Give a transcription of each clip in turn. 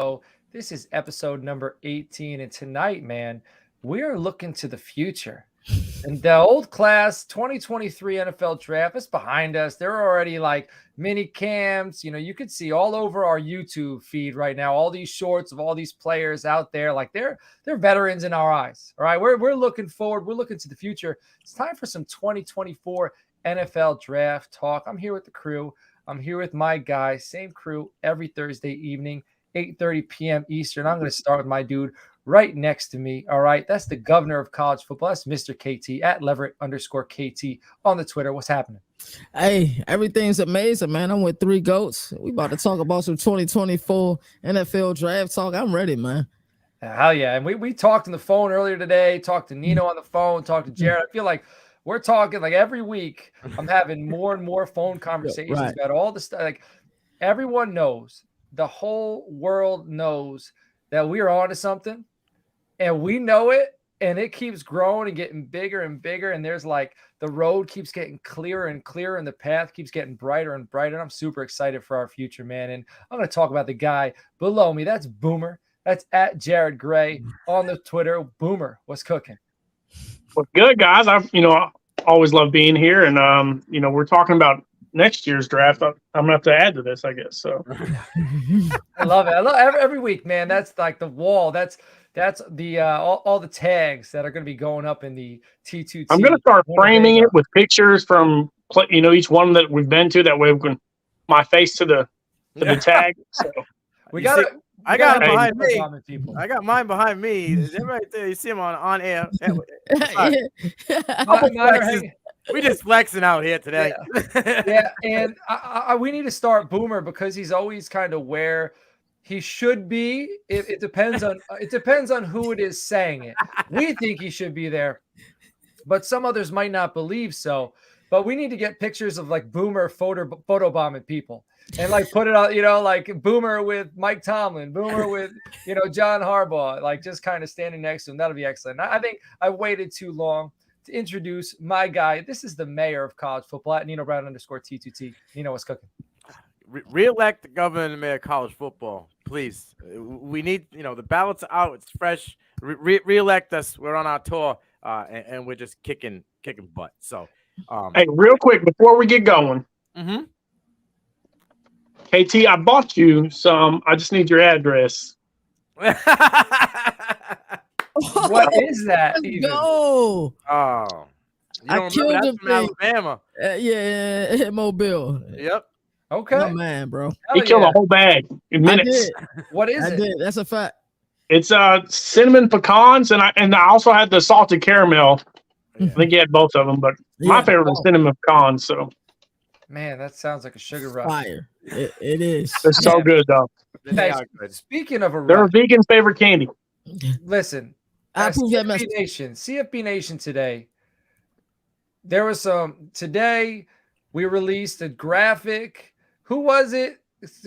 show. This is episode number 18. And tonight, man, we are looking to the future. And the old class 2023 NFL draft is behind us. There are already like mini camps. You could see all over our YouTube feed right now, all these shorts of all these players out there. Like they're veterans in our eyes. All right. We're looking forward. We're looking to the future. It's time for some 2024 NFL draft talk. I'm here with the crew. I'm here with my guys. Same crew every Thursday evening, 8:30 p.m. Eastern. I'm going to start with my dude right next to me. All right. That's the governor of college football. That's Mr. KT at Leverett_KT on the Twitter. What's happening? Hey, everything's amazing, man. I'm with three goats. We about to talk about some 2024 NFL draft talk. I'm ready, man. Hell yeah. And we talked on the phone earlier today, talked to Nino on the phone, talked to Jared. I feel like we're talking like every week. I'm having more and more phone conversations about all the stuff. Like everyone knows, the whole world knows that we are onto something. And we know it, and it keeps growing and getting bigger and bigger. And there's like the road keeps getting clearer and clearer, and the path keeps getting brighter and brighter. And I'm super excited for our future, man. And I'm going to talk about the guy below me. That's Boomer. That's at Jared Gray on the Twitter. Boomer, what's cooking? What's good, guys? I always love being here, and we're talking about next year's draft. I'm gonna have to add to this, I guess. So I love it. I love every week, man. That's like the wall. That's the all the tags that are going to be going up in the T2T. I'm going to start framing it with pictures from each one that we've been to. That way, we can my face to the tag. So we got it. I got it behind me. I got mine behind me. They're right there. You see him on air. We just flexing out here today. Yeah. And we need to start Boomer because he's always kind of where he should be. It depends on who it is saying it. We think he should be there, but some others might not believe so. But we need to get pictures of like Boomer photobombing people and like put it out, like Boomer with Mike Tomlin, Boomer with John Harbaugh, like just kind of standing next to him. That'll be excellent. I think I waited too long to introduce my guy. This is the mayor of college football at Nino Brown_T2T. Nino, what's cooking? Re-elect the governor and the mayor of college football, please. We need, the ballots are out. It's fresh. Re-elect us. We're on our tour, and we're just kicking butt. So, hey, real quick before we get going, KT, I bought you some. I just need your address. What is that? Go. Oh, I killed him from Alabama. Yeah, Mobile. Yep. Okay. My man, bro. He killed a whole bag in minutes. What is it? I did. That's a fact. It's cinnamon pecans, and I also had the salted caramel. I think you had both of them, but my favorite was cinnamon pecans. So, man, that sounds like a sugar rush. Fire. It is. They're so good, though. Hey, speaking of they're a vegan's favorite candy. Listen, I approve that CFB Nation today. There was today. We released a graphic. Who was it?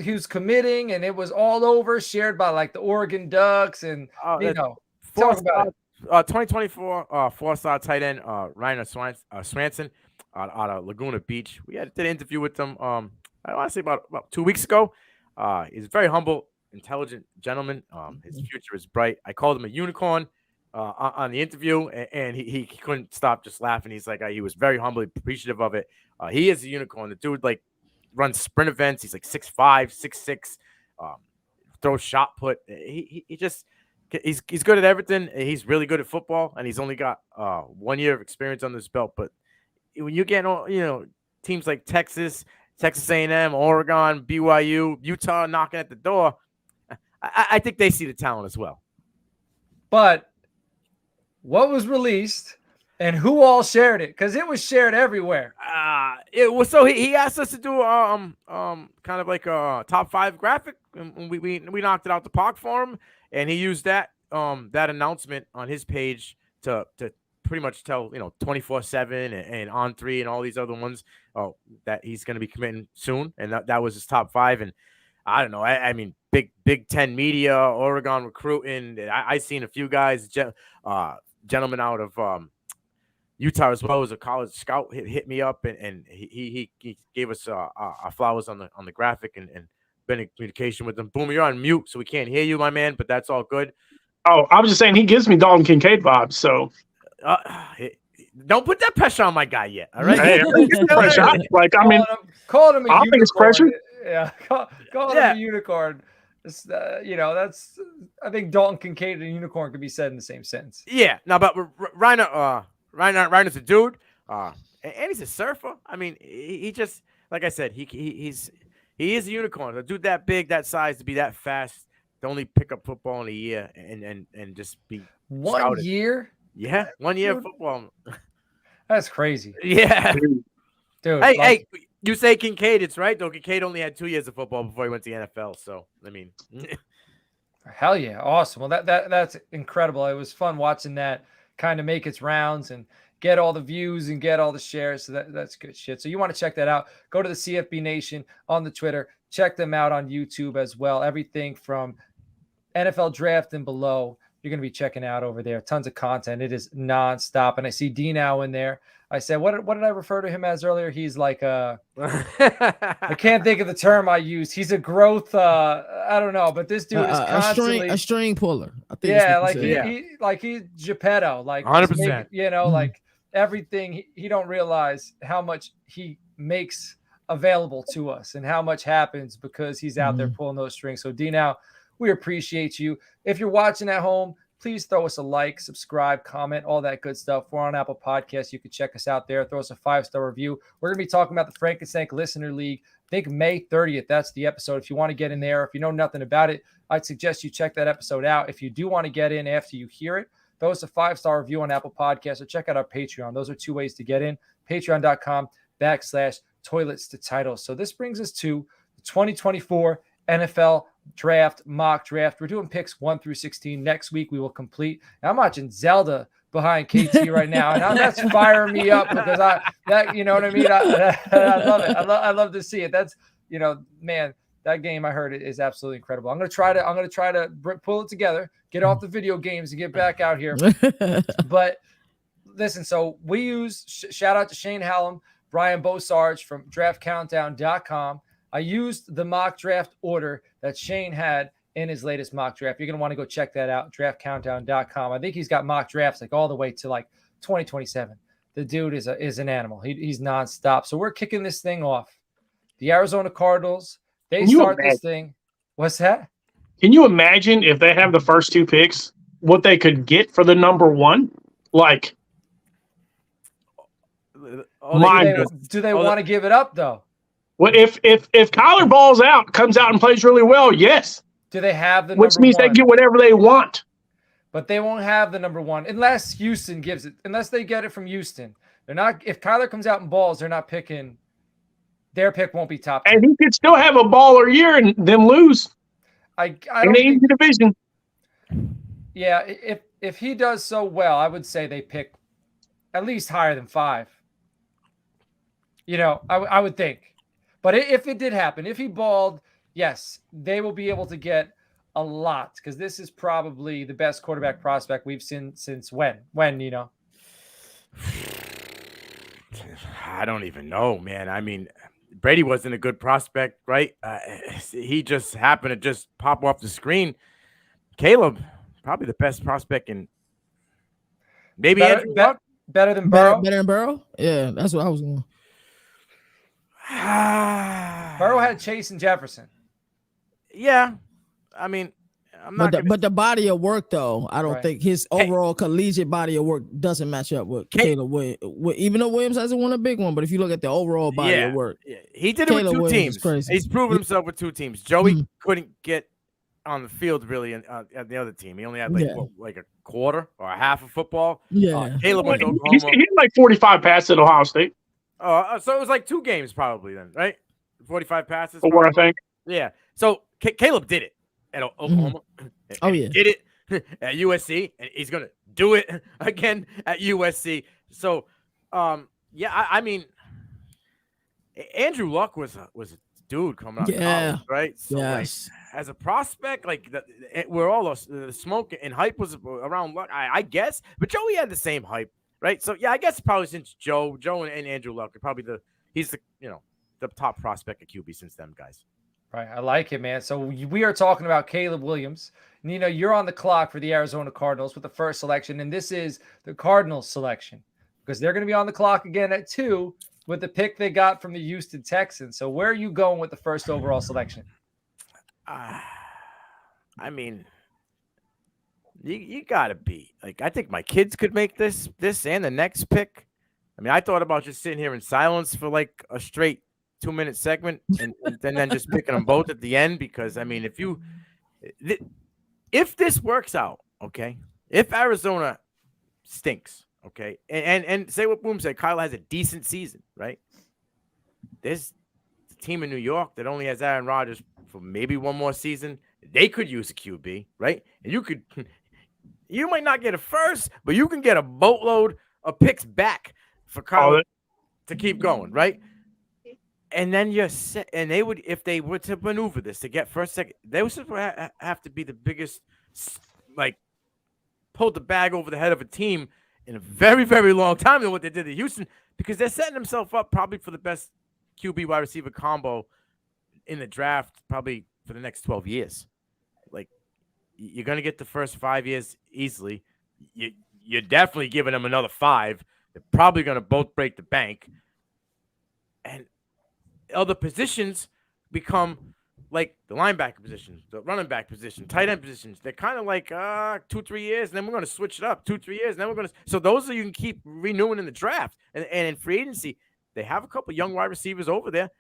He was committing, and it was all over, shared by like the Oregon Ducks and talk about it. 2024 four-star tight end Ryan Swanson out of Laguna Beach. We did an interview with him. I want to say about 2 weeks ago. He's a very humble, intelligent gentleman. His future is bright. I called him a unicorn on the interview, and he couldn't stop just laughing. He's like, he was very humbly appreciative of it. He is a unicorn. The dude runs sprint events. He's like 6'5", 6'6", throws shot put. He's good at everything. He's really good at football, and he's only got 1 year of experience on this belt. But when you get teams like Texas A&M, Oregon, BYU, Utah knocking at the door, I think they see the talent as well. But what was released and who all shared it? Because it was shared everywhere. It was so he asked us to do kind of like a top 5 graphic, and we knocked it out the park for him, and he used that announcement on his page to pretty much tell 24/7 and On3 and all these other ones that he's going to be committing soon, and that was his top 5. And I don't know, I mean Big Ten media, Oregon recruiting. I seen a few guys, gentlemen out of Utah as well as a college scout hit me up, and he gave us our flowers on the graphic, and been in communication with him. Boomer, you're on mute, so we can't hear you, my man. But that's all good. Oh, I was just saying he gives me Dalton Kincaid vibes. So don't put that pressure on my guy yet. All right. hey, I think it's pressure. Calling him a I don't think it's unicorn. pressure. Yeah, calling him a unicorn. It's, that's. I think Dalton Kincaid and unicorn could be said in the same sentence. Yeah, no, but Reiner's a dude, and he's a surfer. I mean, he just, like I said, he is a unicorn. A dude that big, that size, to be that fast, to only pick up football in a year and just be 1 scouted. year. Yeah, 1 year of football. That's crazy. Yeah, dude. Hey, you say Kincaid, it's right though. Kincaid only had 2 years of football before he went to the NFL. So I mean, hell yeah, awesome. Well, that's incredible. It was fun watching that kind of make its rounds and get all the views and get all the shares. So that's good shit. So you want to check that out? Go to the CFB Nation on the Twitter. Check them out on YouTube as well. Everything from NFL Draft and below, you're going to be checking out over there. Tons of content. It is nonstop. And I see D now in there. I said, what did I refer to him as earlier? He's like I can't think of the term I used. He's a growth. I don't know, but this dude is constantly a string puller. I think. Yeah, he's Geppetto, like 100%. Like everything. He don't realize how much he makes available to us and how much happens because he's out there pulling those strings. So D now, we appreciate you. If you're watching at home, please throw us a like, subscribe, comment, all that good stuff. We're on Apple Podcasts. You can check us out there. Throw us a 5-star review. We're going to be talking about the Frank and Sank Listener League. I think May 30th. That's the episode. If you want to get in there, if you know nothing about it, I'd suggest you check that episode out. If you do want to get in after you hear it, throw us a 5-star review on Apple Podcasts or check out our Patreon. Those are 2 ways to get in. Patreon.com/toilets to titles. So this brings us to the 2024 NFL draft, mock draft. We're doing picks 1 through 16. Next week we will complete. Now, I'm watching Zelda behind KT right now, and that's firing me up because you know what I mean. I love it. I love to see it. That's man, that game I heard it is absolutely incredible. I'm gonna try to pull it together, get off the video games, and get back out here. But listen, so we use shout out to Shane Hallam, Brian Bosarge from DraftCountdown.com. I used the mock draft order that Shane had in his latest mock draft. You're going to want to go check that out, draftcountdown.com. I think he's got mock drafts like all the way to like 2027. The dude is an animal. He's nonstop. So we're kicking this thing off. The Arizona Cardinals, they start this thing. What's that? Can you imagine if they have the first 2 picks, what they could get for the number 1? Like, do they want to give it up though? Well, if Kyler balls out, comes out and plays really well, yes. Do they have the which number means 1? they get whatever they want. But they won't have the number 1 unless Houston gives it. Unless they get it from Houston, they're not. If Kyler comes out and balls, they're not picking. Their pick won't be top 10. And he could still have a baller year and then lose. I don't think the division. Yeah, if he does so well, I would say they pick at least higher than 5. I would think. But if it did happen, if he balled, yes, they will be able to get a lot because this is probably the best quarterback prospect we've seen since when? When, I don't even know, man. I mean, Brady wasn't a good prospect, right? He just happened to just pop off the screen. Caleb, probably the best prospect in maybe Andrew Luck. Better than Burrow? Better than Burrow? Yeah, that's what I was going. Burrow had Chase and Jefferson. Yeah, I mean, I'm not. But the body of work, though, I don't think his overall collegiate body of work doesn't match up with Caleb Williams. Even though Williams hasn't won a big one, but if you look at the overall body of work, he did it with 2 teams. He's proven himself with 2 teams. Joey couldn't get on the field really at the other team. He only had like a quarter or a half of football. Yeah, Caleb went to Oklahoma. He had like 45 passes at Ohio State. So it was like 2 games probably then, right? 45 passes. What I think. Yeah. So Caleb did it at Oklahoma. Oh yeah. Did it at USC, and he's gonna do it again at USC. So, I mean, Andrew Luck was a dude coming out of college, right? So yes. Like, as a prospect, like we're all the smoke and hype was around Luck, I guess. But Joey had the same hype. Right, so I guess probably since Joe and Andrew Luck are probably he's the top prospect at QB since them guys. Right. I like it, man. So we are talking about Caleb Williams. Nino, you're on the clock for the Arizona Cardinals with the first selection, and this is the Cardinals selection because they're going to be on the clock again at 2 with the pick they got from the Houston Texans. So where are you going with the first overall selection? I mean, you gotta be like, I think my kids could make this and the next pick. I mean, I thought about just sitting here in silence for like a straight 2-minute segment and then just picking them both at the end, because I mean, if this works out, okay, if Arizona stinks, okay, and say what Boom said, Kyle has a decent season, right? There's a team in New York that only has Aaron Rodgers for maybe one more season. They could use a QB, right? And you might not get a first, but you can get a boatload of picks back for Kyle to keep going, right? And then you're set, and they would, if they were to maneuver this to get first, second, they would have to be the biggest, like, pulled the bag over the head of a team in a very, very long time than what they did at Houston, because they're setting themselves up probably for the best QB wide receiver combo in the draft, probably for the next 12 years. Like, you're going to get the first 5 years easily. You're definitely giving them another 5. They're probably going to both break the bank. And other positions become like the linebacker position, the running back position, tight end positions. They're kind of like 2-3 years, and then we're going to switch it up 2-3 years, and then we're going to. So those are, you can keep renewing in the draft and in free agency. They have a couple young wide receivers over there.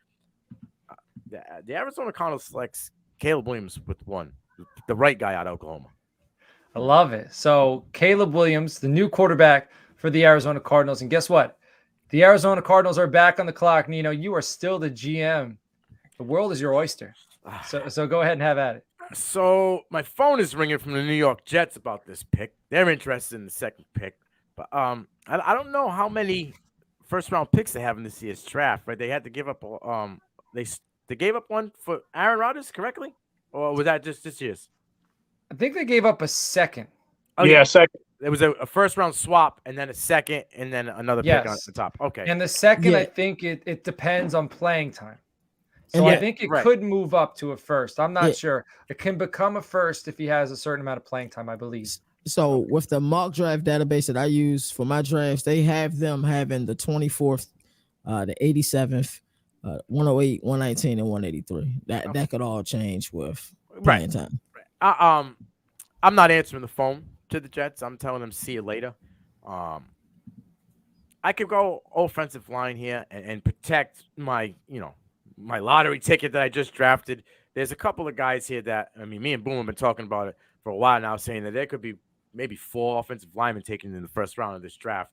The Arizona Cardinals selects Caleb Williams with 1, the right guy out of Oklahoma. I love it. So Caleb Williams, the new quarterback for the Arizona Cardinals, and guess what? The Arizona Cardinals are back on the clock. Nino, you are still the GM. The world is your oyster. So go ahead and have at it. So my phone is ringing from the New York Jets about this pick. They're interested in the second pick. But I don't know how many first-round picks they have in this year's draft, right? They had to give up they gave up one for Aaron Rodgers, correctly? Or was that just this year's? I think they gave up a second. Oh, yeah, second. It was a first-round swap, and then a second, and then another pick on the top. Okay. And the second, I think it depends on playing time. So I think it could move up to a first. I'm not sure. It can become a first if he has a certain amount of playing time, I believe. So with the mock draft database that I use for my drafts, they have them having the 24th, the 87th, 108, 119, and 183. That could all change with playing time. I'm not answering the phone to the Jets. I'm telling them see you later. I could go offensive line here and protect my lottery ticket that I just drafted. There's a couple of guys here that, I mean, me and Boom have been talking about it for a while now, saying that there could be maybe 4 offensive linemen taken in the first round of this draft.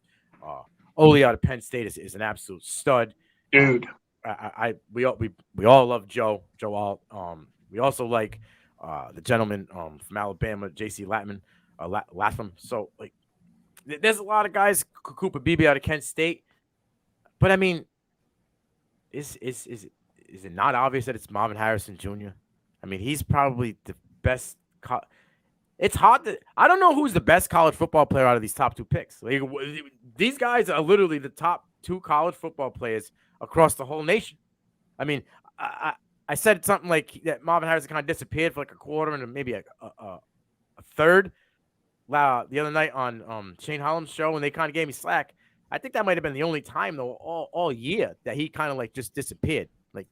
Ole out of Penn State is an absolute stud, dude. We all love Joe Alt. We also like the gentleman from Alabama, J.C. Latham. So like, there's a lot of guys. Cooper Beebe out of Kent State, but I mean, is it not obvious that it's Marvin Harrison Jr.? I mean, he's probably the best. It's hard to. I don't know who's the best college football player out of these top 2 picks. Like, these guys are literally the top 2 college football players across the whole nation. I mean, I said something like that Marvin Harrison kind of disappeared for like a quarter and maybe a third the other night on Shane Holland's show, and they kind of gave me slack. I think that might have been the only time though all year that he kind of like just disappeared. Like,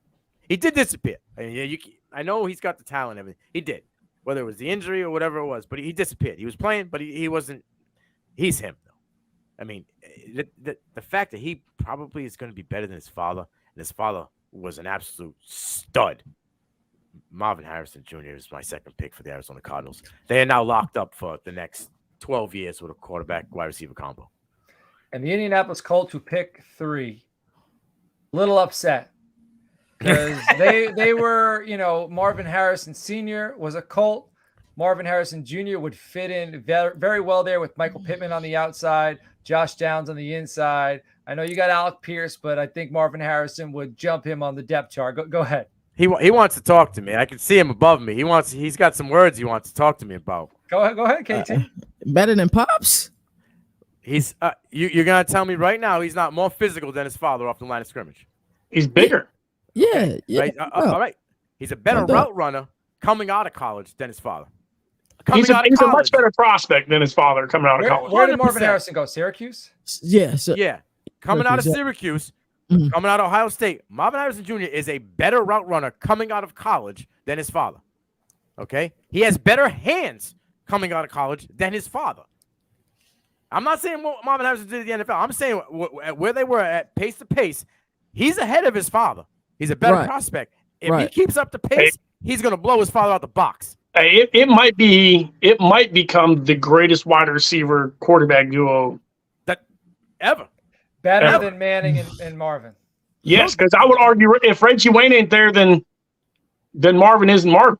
he did disappear. I mean, I know he's got the talent and everything. He did, whether it was the injury or whatever it was, but he disappeared. He was playing, but he wasn't. He's him though. I mean, the fact that he probably is going to be better than his father, and his father was an absolute stud. Marvin Harrison Jr. is my second pick for the Arizona Cardinals. They are now locked up for the next 12 years with a quarterback wide receiver combo. And the Indianapolis Colts, who pick 3, little upset because they were, Marvin Harrison Sr. was a Colt. Marvin Harrison Jr. would fit in very well there with Michael Pittman on the outside, Josh Downs on the inside. I know you got Alec Pierce, but I think Marvin Harrison would jump him on the depth chart. Go ahead. He wants to talk to me. I can see him above me. He's got some words he wants to talk to me about. Go ahead, KT. Better than Pops? He's you're gonna tell me right now he's not more physical than his father off the line of scrimmage. He's bigger. Yeah. Right? All right. He's a better No doubt. route runner coming out of college than his father. He's a much better prospect than his father coming out of college. Where did Marvin 100%. Harrison go? Syracuse? Yeah. So, Yeah. Coming out of Syracuse, Mhm. coming out of Ohio State, Marvin Harrison Jr. is a better route runner coming out of college than his father. Okay? He has better hands coming out of college than his father. I'm not saying what Marvin Harrison did at the NFL. I'm saying where they were at pace to pace, he's ahead of his father. He's a better Right. prospect. If he Right. keeps up the pace, he's going to blow his father out the box. Hey, it might become the greatest wide receiver quarterback duo That ever. Better Ever. than Manning and Marvin. Yes, because I would argue if Reggie Wayne ain't there, then Marvin isn't Marvin.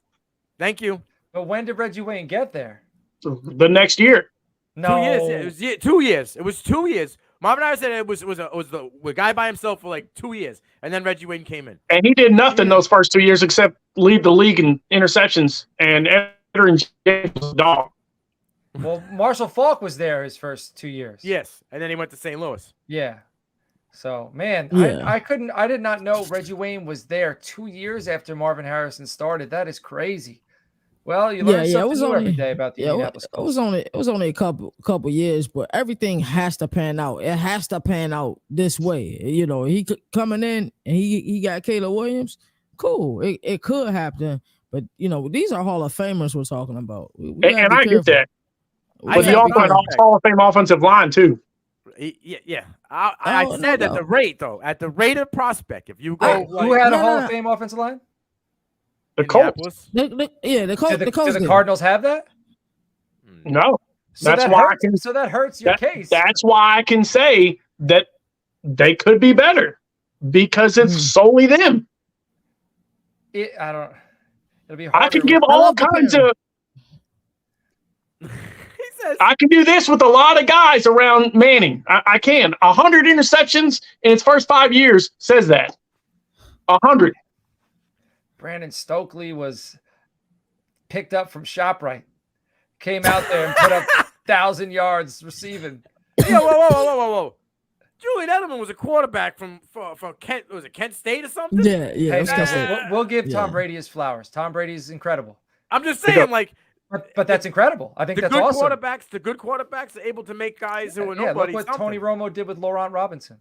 Thank you. But when did Reggie Wayne get there? The next year. No. 2 years. Yeah, it was 2 years. It was 2 years. Marvin Harrison was the guy by himself for like 2 years, and then Reggie Wayne came in. And he did nothing those first 2 years except lead the league in interceptions. And Edgerrin James was a dog. Well, Marshall Faulk was there his first 2 years. Yes, and then he went to St. Louis. Yeah. So, man, Yeah. I did not know Reggie Wayne was there 2 years after Marvin Harrison started. That is crazy. Well, you learn something new every day about the Indianapolis Colts. It was only a couple years, but everything has to pan out. It has to pan out this way. You know, he coming in and he got Caleb Williams. Cool. It could happen, but you know, these are Hall of Famers we're talking about. We gotta And be I get careful. that. We But he gotta also be had careful. Hall of Fame offensive line, too. Yeah. I Oh, said no at the doubt. rate, though, at the rate of prospect, if you go Who had a No, Hall no, of Fame offensive line? The Colts. Indianapolis, The Colts. Do The Colts the did. Cardinals have that? No. So That's that why I hurts, can- so that hurts your case. That's why I can say that they could be better because it's solely them. I don't. It'll be harder. I can give I all love the kinds parent. of. he says, I can do this with a lot of guys around Manning. I can. 100 interceptions in his first 5 years says that. 100. Brandon Stokely was picked up from ShopRite. Came out there and put up 1,000 yards receiving. yeah, whoa. Julian Edelman was a quarterback from Kent. Was it Kent State or something? Yeah. Hey, It was man, Kent State. we'll give Tom Yeah. Brady his flowers. Tom Brady is incredible. I'm just saying, like But that's incredible. I think the that's good awesome. quarterbacks are able to make guys who are Yeah, look nobody what something. Tony Romo did with Laurent Robinson.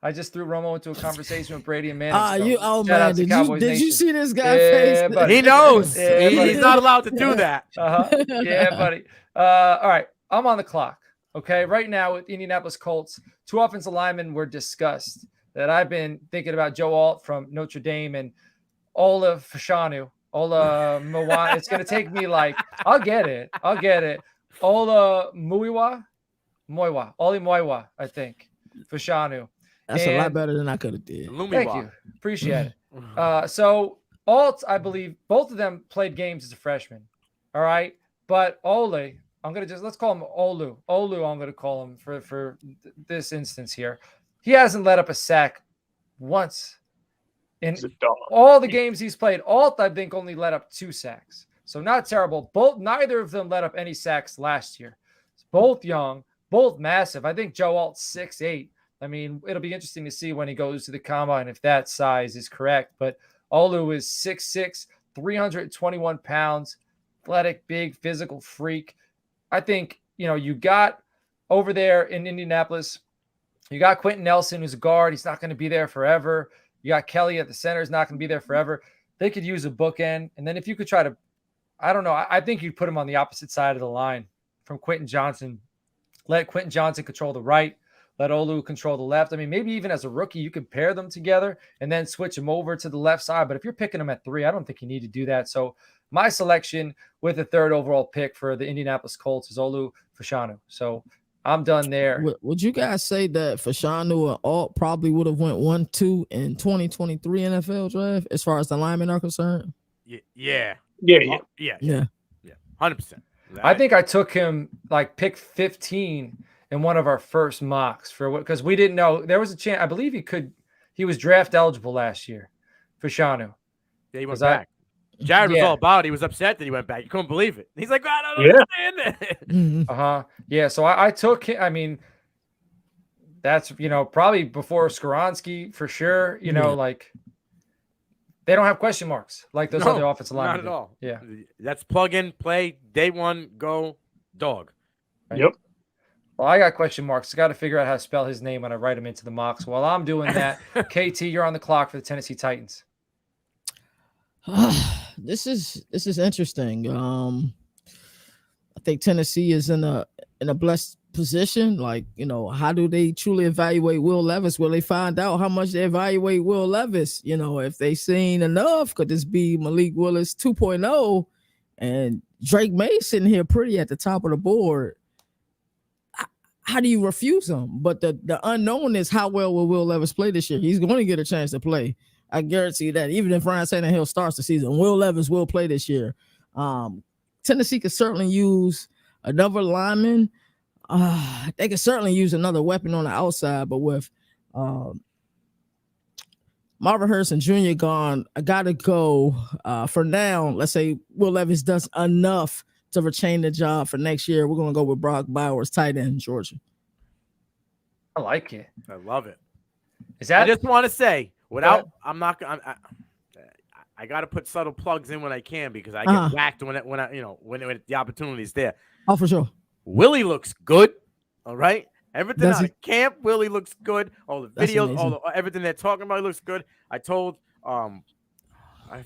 I just threw Romo into a conversation with Brady and Manning. Oh Shout man, out to did Cowboys you Nation. see this guy Yeah, face? buddy. He knows. Yeah, buddy. He's not allowed to do that. Yeah, buddy. All right, I'm on the clock. Okay, right now with Indianapolis Colts, 2 offensive linemen were discussed that I've been thinking about. Joe Alt from Notre Dame and Ola Fashanu. Ola Moana. It's gonna take me like I'll get it. Ola Muiwa, Oli Moiwa, I think. Fashanu. That's a lot And- better than I could have did. Thank you. Appreciate it. So Alt, I believe both of them played games as a freshman. All right. But Ole, let's call him Olu. Olu, I'm going to call him for this instance here. He hasn't let up a sack once in He's a dog. all the games he's played. Alt, I think, only let up 2 sacks. So not terrible. Neither of them let up any sacks last year. Both young, both massive. I think Joe Alt's 6'8". I mean, it'll be interesting to see when he goes to the combine if that size is correct. But Olu is 6'6", 321 pounds, athletic, big, physical freak. I think, you got over there in Indianapolis, you got Quentin Nelson, who's a guard. He's not going to be there forever. You got Kelly at the center, is not going to be there forever. They could use a bookend. And then if you could try to, I don't know, I think you'd put him on the opposite side of the line from Quentin Johnson. Let Quentin Johnson control the right. Let Olu control the left. I mean, maybe even as a rookie, you could pair them together and then switch them over to the left side. But if you're picking them at 3, I don't think you need to do that. So my selection with the 3rd overall pick for the Indianapolis Colts is Olu Fashanu. So I'm done there. Would you guys say that Fashanu and Alt probably would have went 1-2 in 2023 NFL draft as far as the linemen are concerned? Yeah. 100%. I think I took him like pick 15 in one of our first mocks because we didn't know there was a chance. I believe he was draft eligible last year for Shanu. Yeah, he went back. Jared was all about it. He was upset that he went back. You couldn't believe it. He's like, I don't understand it. Yeah. So I took him. I mean, that's, probably before Skoronski for sure, like They don't have question marks like those other offensive linemen. Not at all. Yeah. That's plug in, play, day one, go, dog. Right. Yep. Well, I got question marks. I got to figure out how to spell his name when I write him into the mocks. While I'm doing that, KT, you're on the clock for the Tennessee Titans. This is interesting. I think Tennessee is in a blessed position. Like, how do they truly evaluate Will Levis? Will they find out how much they evaluate Will Levis? If they seen enough, could this be Malik Willis 2.0? And Drake May sitting here pretty at the top of the board. How do you refuse him? But the unknown is how well will Will Levis play this year? He's going to get a chance to play. I guarantee that. Even if Ryan Tannehill starts the season, Will Levis will play this year. Tennessee could certainly use another lineman. They could certainly use another weapon on the outside, but with Marvin Harrison Jr. gone, I got to go for now. Let's say Will Levis does enough to retain the job for next year. We're going to go with Brock Bowers, tight end, Georgia. I like it. I love it. I just want to say, I'm not going to. I got to put subtle plugs in when I can because I get whacked when the opportunity is there. Oh, for sure. Willie looks good. All right. Everything out of camp, Willie looks good. All the videos, everything they're talking about looks good. I told, I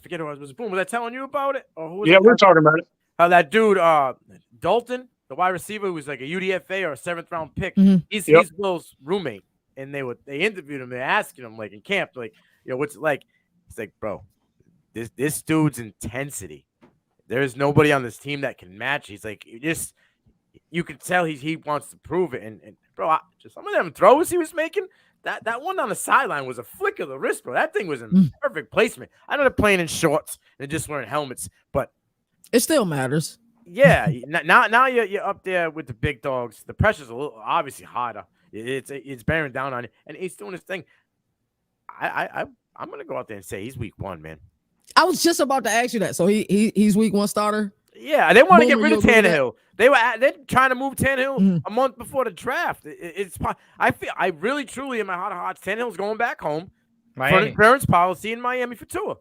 forget who it was. Boom, was I telling you about it? Or who was we're talking about it. How that dude, Dalton, the wide receiver, who was like a UDFA or a 7th round pick. Mm-hmm. He's Will's roommate, and they interviewed him. They're asking him like in camp, like, what's it like? It's like, bro, this dude's intensity. There is nobody on this team that can match. He's like, you could tell he wants to prove it. And bro, just some of them throws he was making, that one on the sideline was a flick of the wrist, bro. That thing was in perfect placement. I know they're playing in shorts and just wearing helmets, but it still matters. Yeah, now you're up there with the big dogs. The pressure's a little obviously harder. It's bearing down on you, and he's doing his thing. I'm gonna go out there and say he's week 1, man. I was just about to ask you that. So he's week 1 starter. Yeah, they want to get rid of Tannehill. They're trying to move Tannehill a month before the draft. I really truly in my heart of hearts, Tannehill's going back home. Miami. Parents policy in Miami for Tua.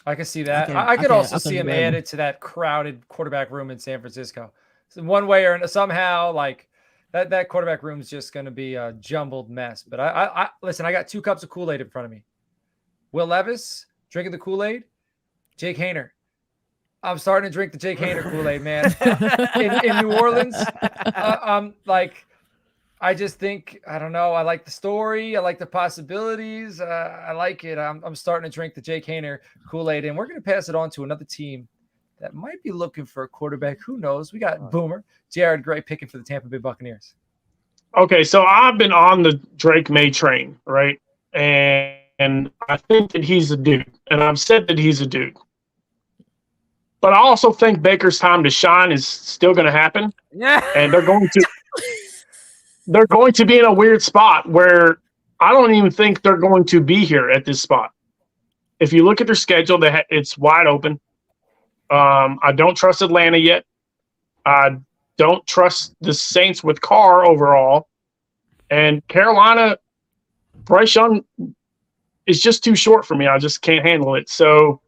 I can see that. I could also see him added to that crowded quarterback room in San Francisco. So one way or somehow, like that quarterback room is just going to be a jumbled mess. But I listen. I got 2 cups of Kool-Aid in front of me. Will Levis drinking the Kool-Aid. Jake Haener. I'm starting to drink the Jake Haener Kool-Aid, man. in New Orleans, I just think, I don't know. I like the story. I like the possibilities. I like it. I'm starting to drink the Jake Haener Kool-Aid, and we're going to pass it on to another team that might be looking for a quarterback. Who knows? We got Boomer, Jared Gray picking for the Tampa Bay Buccaneers. Okay, so I've been on the Drake May train, right? And I think that he's a dude, and I've said that he's a dude. But I also think Baker's time to shine is still going to happen. Yeah. And they're going to be in a weird spot where I don't even think they're going to be here at this spot. If you look at their schedule, it's wide open. I don't trust Atlanta yet. I don't trust the Saints with Carr overall. And Carolina, Bryce Young is just too short for me. I just can't handle it. So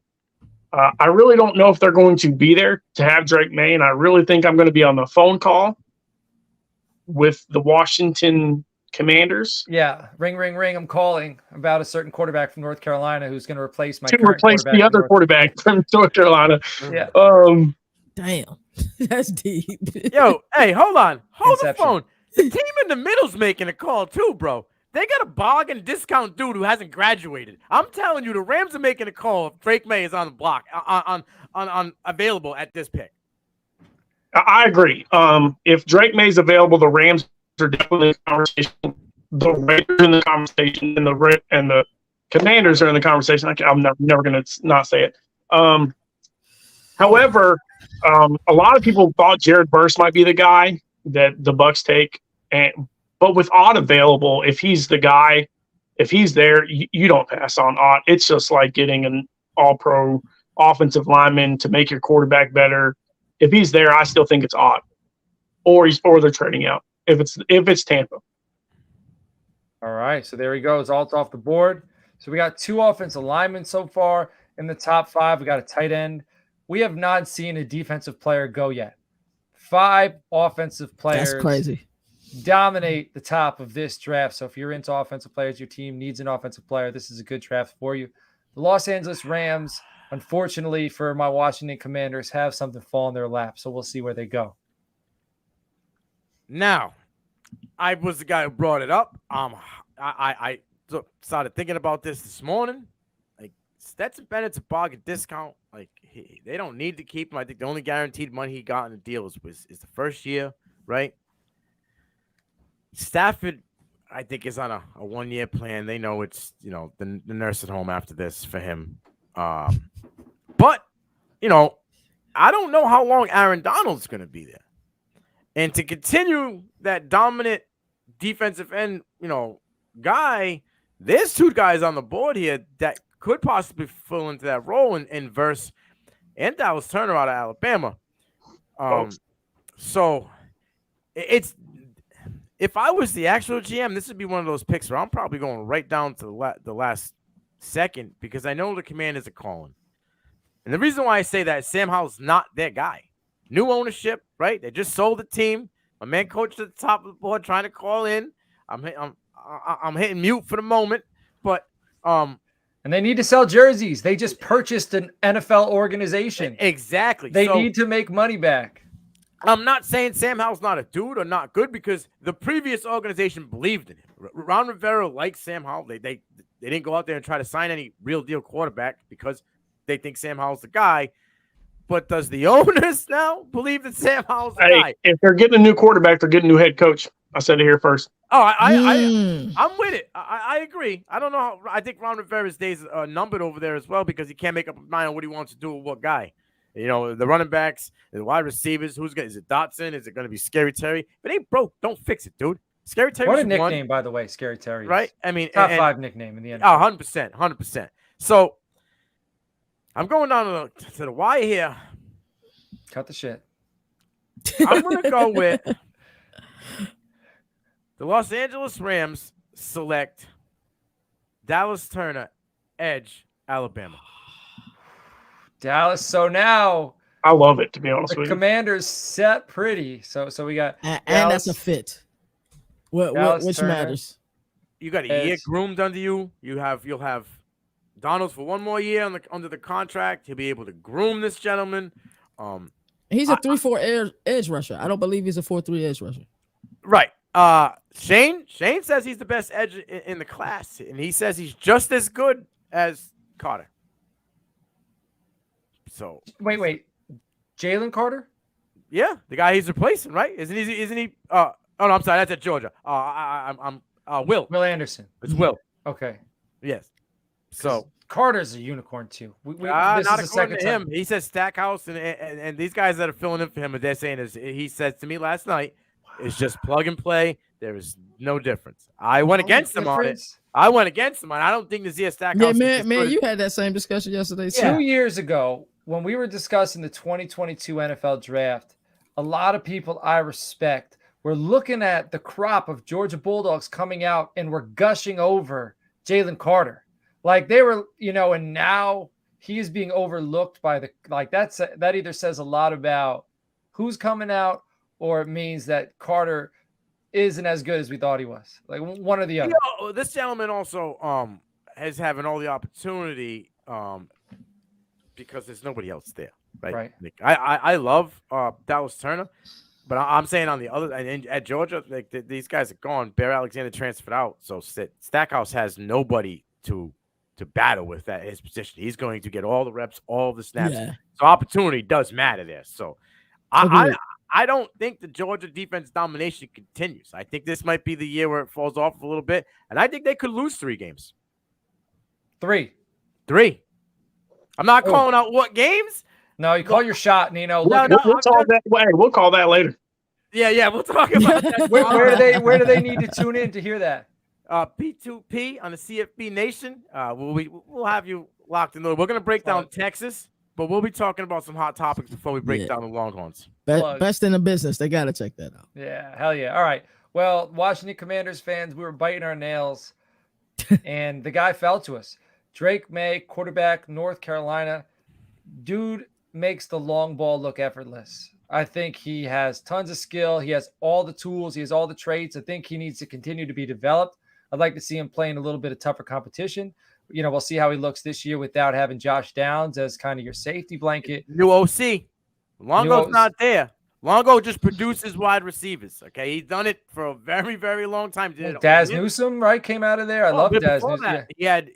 I really don't know if they're going to be there to have Drake May, and I really think I'm going to be on the phone call with the Washington Commanders. Yeah, ring, ring, ring. I'm calling about a certain quarterback from North Carolina who's going to replace the other quarterback from North Carolina. Yeah. Damn, that's deep. Yo, hey, hold on, hold the phone. The team in the middle's making a call too, bro. They got a bargain discount dude who hasn't graduated. I'm telling you, the Rams are making a call if Drake May is on the block, on available at this pick. I agree. If Drake May is available, the Rams are definitely in the conversation. The Raiders are in the conversation, and the Commanders are in the conversation. I'm never going to not say it. However, a lot of people thought Jared Verse might be the guy that the Bucs take, but with Ott available, if he's the guy, if he's there, you don't pass on Ott. It's just like getting an all-pro offensive lineman to make your quarterback better. If he's there, I still think it's Ott, or they're trading out. If it's Tampa. All right, so there he goes. Alt off the board. So we got 2 offensive linemen so far in the top 5. We got a tight end. We have not seen a defensive player go yet. 5 offensive players. That's crazy. Dominate the top of this draft. So if you're into offensive players, your team needs an offensive player, this is a good draft for you. The Los Angeles Rams, unfortunately for my Washington Commanders, have something fall in their lap. So we'll see where they go. Now, I was the guy who brought it up. I started thinking about this morning. Like, Stetson Bennett's a bargain discount. Like, they don't need to keep him. I think the only guaranteed money he got in the deal is the first year, right? Stafford, I think, is on a 1-year plan. They know it's, the nursing home after this for him. But, I don't know how long Aaron Donald's going to be there. And to continue that dominant defensive end, guy, there's 2 guys on the board here that could possibly fill into that role in Verse and Dallas Turner out of Alabama. So it's, if I was the actual GM, this would be one of those picks where I'm probably going right down to the last second, because I know the Commanders are calling. And the reason why I say that is Sam Howell's not their guy. New ownership, right? They just sold the team. My man coach at the top of the board trying to call in. I'm hitting mute for the moment, but and they need to sell jerseys. They just purchased an NFL organization. Exactly. They need to make money back. I'm not saying Sam Howell's not a dude or not good, because the previous organization believed in him. Ron Rivera likes Sam Howell. They didn't go out there and try to sign any real deal quarterback because they think Sam Howell's the guy. But does the owners now believe that Sam Howell's the guy? If they're getting a new quarterback, they're getting a new head coach. I said it here first. Oh, I'm with it. I agree. I don't know. I think Ron Rivera's days are numbered over there as well, because he can't make up his mind on what he wants to do with what guy. The running backs, the wide receivers. Is it Dotson? Is it going to be Scary Terry? If it ain't broke, don't fix it, dude. Scary Terry. What a nickname, by the way, Scary Terry. Right? I mean, top 5 nickname in the NFL. 100%. So I'm going down to the wire here. Cut the shit. I'm going to go with the Los Angeles Rams select Dallas Turner, edge, Alabama. Dallas. So now I love it, to be honest the with you. Commanders set pretty. So we got and Dallas, that's a fit. Which Turner. Matters? You got a year groomed under you. You'll have Donald for 1 more year under the contract. He'll be able to groom this gentleman. He's a 3-4 edge rusher. I don't believe he's a 4-3 edge rusher. Right. Shane says he's the best edge in the class, and he says he's just as good as Carter. So wait, Jalen Carter? Yeah, the guy he's replacing, right? Isn't he? Oh no, I'm sorry, that's at Georgia. I'm Will Anderson. It's Will. Okay. Yes. So Carter's a unicorn too. This not is the according second to time. him. He says Stackhouse and these guys that are filling in for him, they're saying he said to me last night, it's just plug and play. There is no difference. I went against him on it. I don't think Nazir Stackhouse. Yeah, man, you had that same discussion yesterday. Yeah. 2 years ago, when we were discussing the 2022 NFL draft, a lot of people I respect were looking at the crop of Georgia Bulldogs coming out and were gushing over Jalen Carter. Like they were, and now he is being overlooked by that either says a lot about who's coming out, or it means that Carter isn't as good as we thought he was. Like one or the other. This gentleman also is having all the opportunity because there's nobody else there. Right. I love Dallas Turner, but I'm saying on the other and at Georgia, these guys are gone. Bear Alexander transferred out, so Stackhouse has nobody to battle with at his position. He's going to get all the reps, all the snaps. Yeah. So opportunity does matter there. So I don't think the Georgia defense domination continues. I think this might be the year where it falls off a little bit, and I think they could lose 3 games. 3. I'm not calling out what games. No, you call your shot, Nino. We'll call that later. Yeah, we'll talk about that. Where do they need to tune in to hear that? P2P on the CFB Nation. We'll have you locked in. We're going to break down Texas, but we'll be talking about some hot topics before we break down the Longhorns. Best in the business. They got to check that out. Yeah, hell yeah. All right. Well, Washington Commanders fans, we were biting our nails. and the guy fell to us. Drake May, quarterback, North Carolina. Dude makes the long ball look effortless. I think he has tons of skill. He has all the tools. He has all the traits. I think he needs to continue to be developed. I'd like to see him playing a little bit of tougher competition. We'll see how he looks this year without having Josh Downs as kind of your safety blanket. New OC. Longo's not there. Longo just produces wide receivers. Okay, he's done it for a very, very long time. Daz Newsome, right, came out of there. I love Daz Newsome. Yeah. He had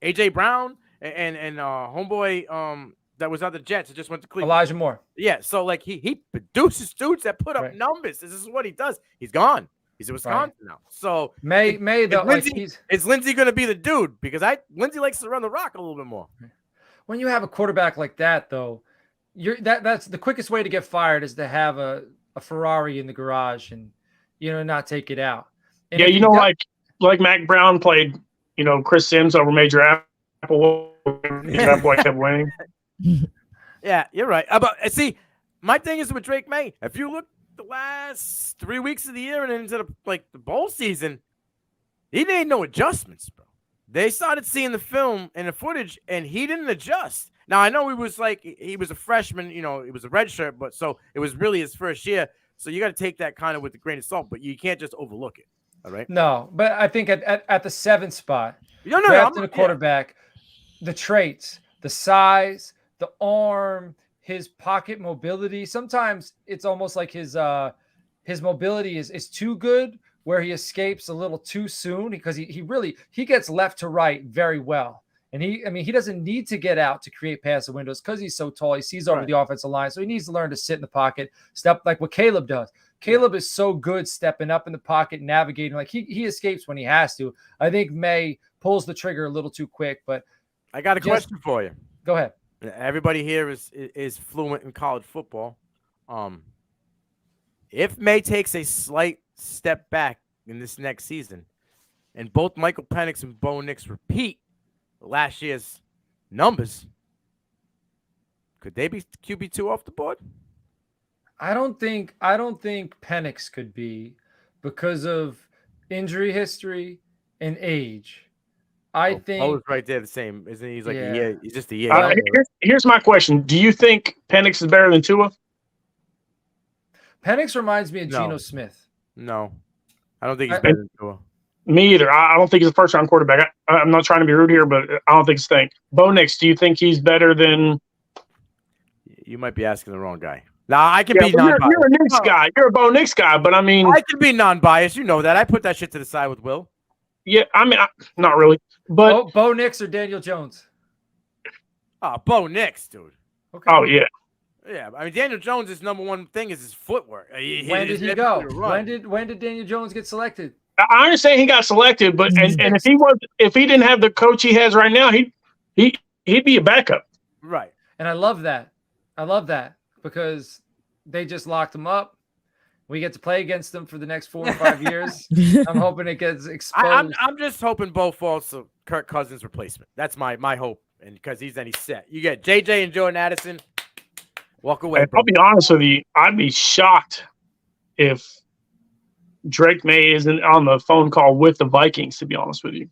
AJ Brown and homeboy that was on the Jets. It just went to Cleveland. Elijah Moore. Yeah, so like he produces dudes that put up numbers. This is what he does. He's gone. He's in Wisconsin now. So May though, is Lindsey going to be the dude? Because Lindsey likes to run the rock a little bit more. When you have a quarterback like that, though, that's the quickest way to get fired is to have a Ferrari in the garage and not take it out. And like Mac Brown played, Chris Sims over Major Apple. That boy kept winning. Yeah, you're right. But see, my thing is with Drake May. If you look the last 3 weeks of the year and into the bowl season, he made no adjustments, bro. They started seeing the film and the footage, and he didn't adjust. Now, I know he was a freshman, it was a red shirt, but so it was really his first year. So you got to take that kind of with a grain of salt, but you can't just overlook it. All right. No, but I think at the 7th spot, drafting a quarterback, the traits, the size, the arm, his pocket mobility. Sometimes it's almost like his mobility is too good, where he escapes a little too soon because he gets left to right very well. And he doesn't need to get out to create passive windows because he's so tall. He sees over the offensive line. So he needs to learn to sit in the pocket, step like what Caleb does. Caleb is so good stepping up in the pocket, navigating. Like he escapes when he has to. I think May pulls the trigger a little too quick. But I got a question for you. Go ahead. Everybody here is fluent in college football. If May takes a slight step back in this next season, and both Michael Penix and Bo Nix repeat last year's numbers, could they be QB2 off the board? I don't think Penix could be because of injury history and age. I think Bo's right there the same, isn't he? He's like a year. He's just a year. Here's my question: do you think Penix is better than Tua? Penix reminds me of Geno Smith. No, I don't think he's better than Tua. Me either. I don't think he's a first-round quarterback. I'm not trying to be rude here, but I don't think it's a thing. Bo Nix, do you think he's better than? You might be asking the wrong guy. Now I can be non-biased. You're a Nix guy. You're a Bo Nix guy, but I mean, I can be non-biased. You know that. I put that shit to the side with Will. Yeah, I mean, not really. But Bo Nix or Daniel Jones? Oh, Bo Nix, dude. Okay. Oh yeah. Yeah, I mean Daniel Jones' number one thing is his footwork. When did he go? When did Daniel Jones get selected? I understand he got selected, but and if he didn't have the coach he has right now, he'd be a backup. Right. And I love that. I love that because they just locked him up. We get to play against them for the next 4 or 5 years. I'm hoping it gets exposed. I'm just hoping Bo falls to Kirk Cousins' replacement. That's my hope, and because he's set. You get JJ and Jordan Addison. Walk away. I'll be honest with you. I'd be shocked if Drake May isn't on the phone call with the Vikings, to be honest with you.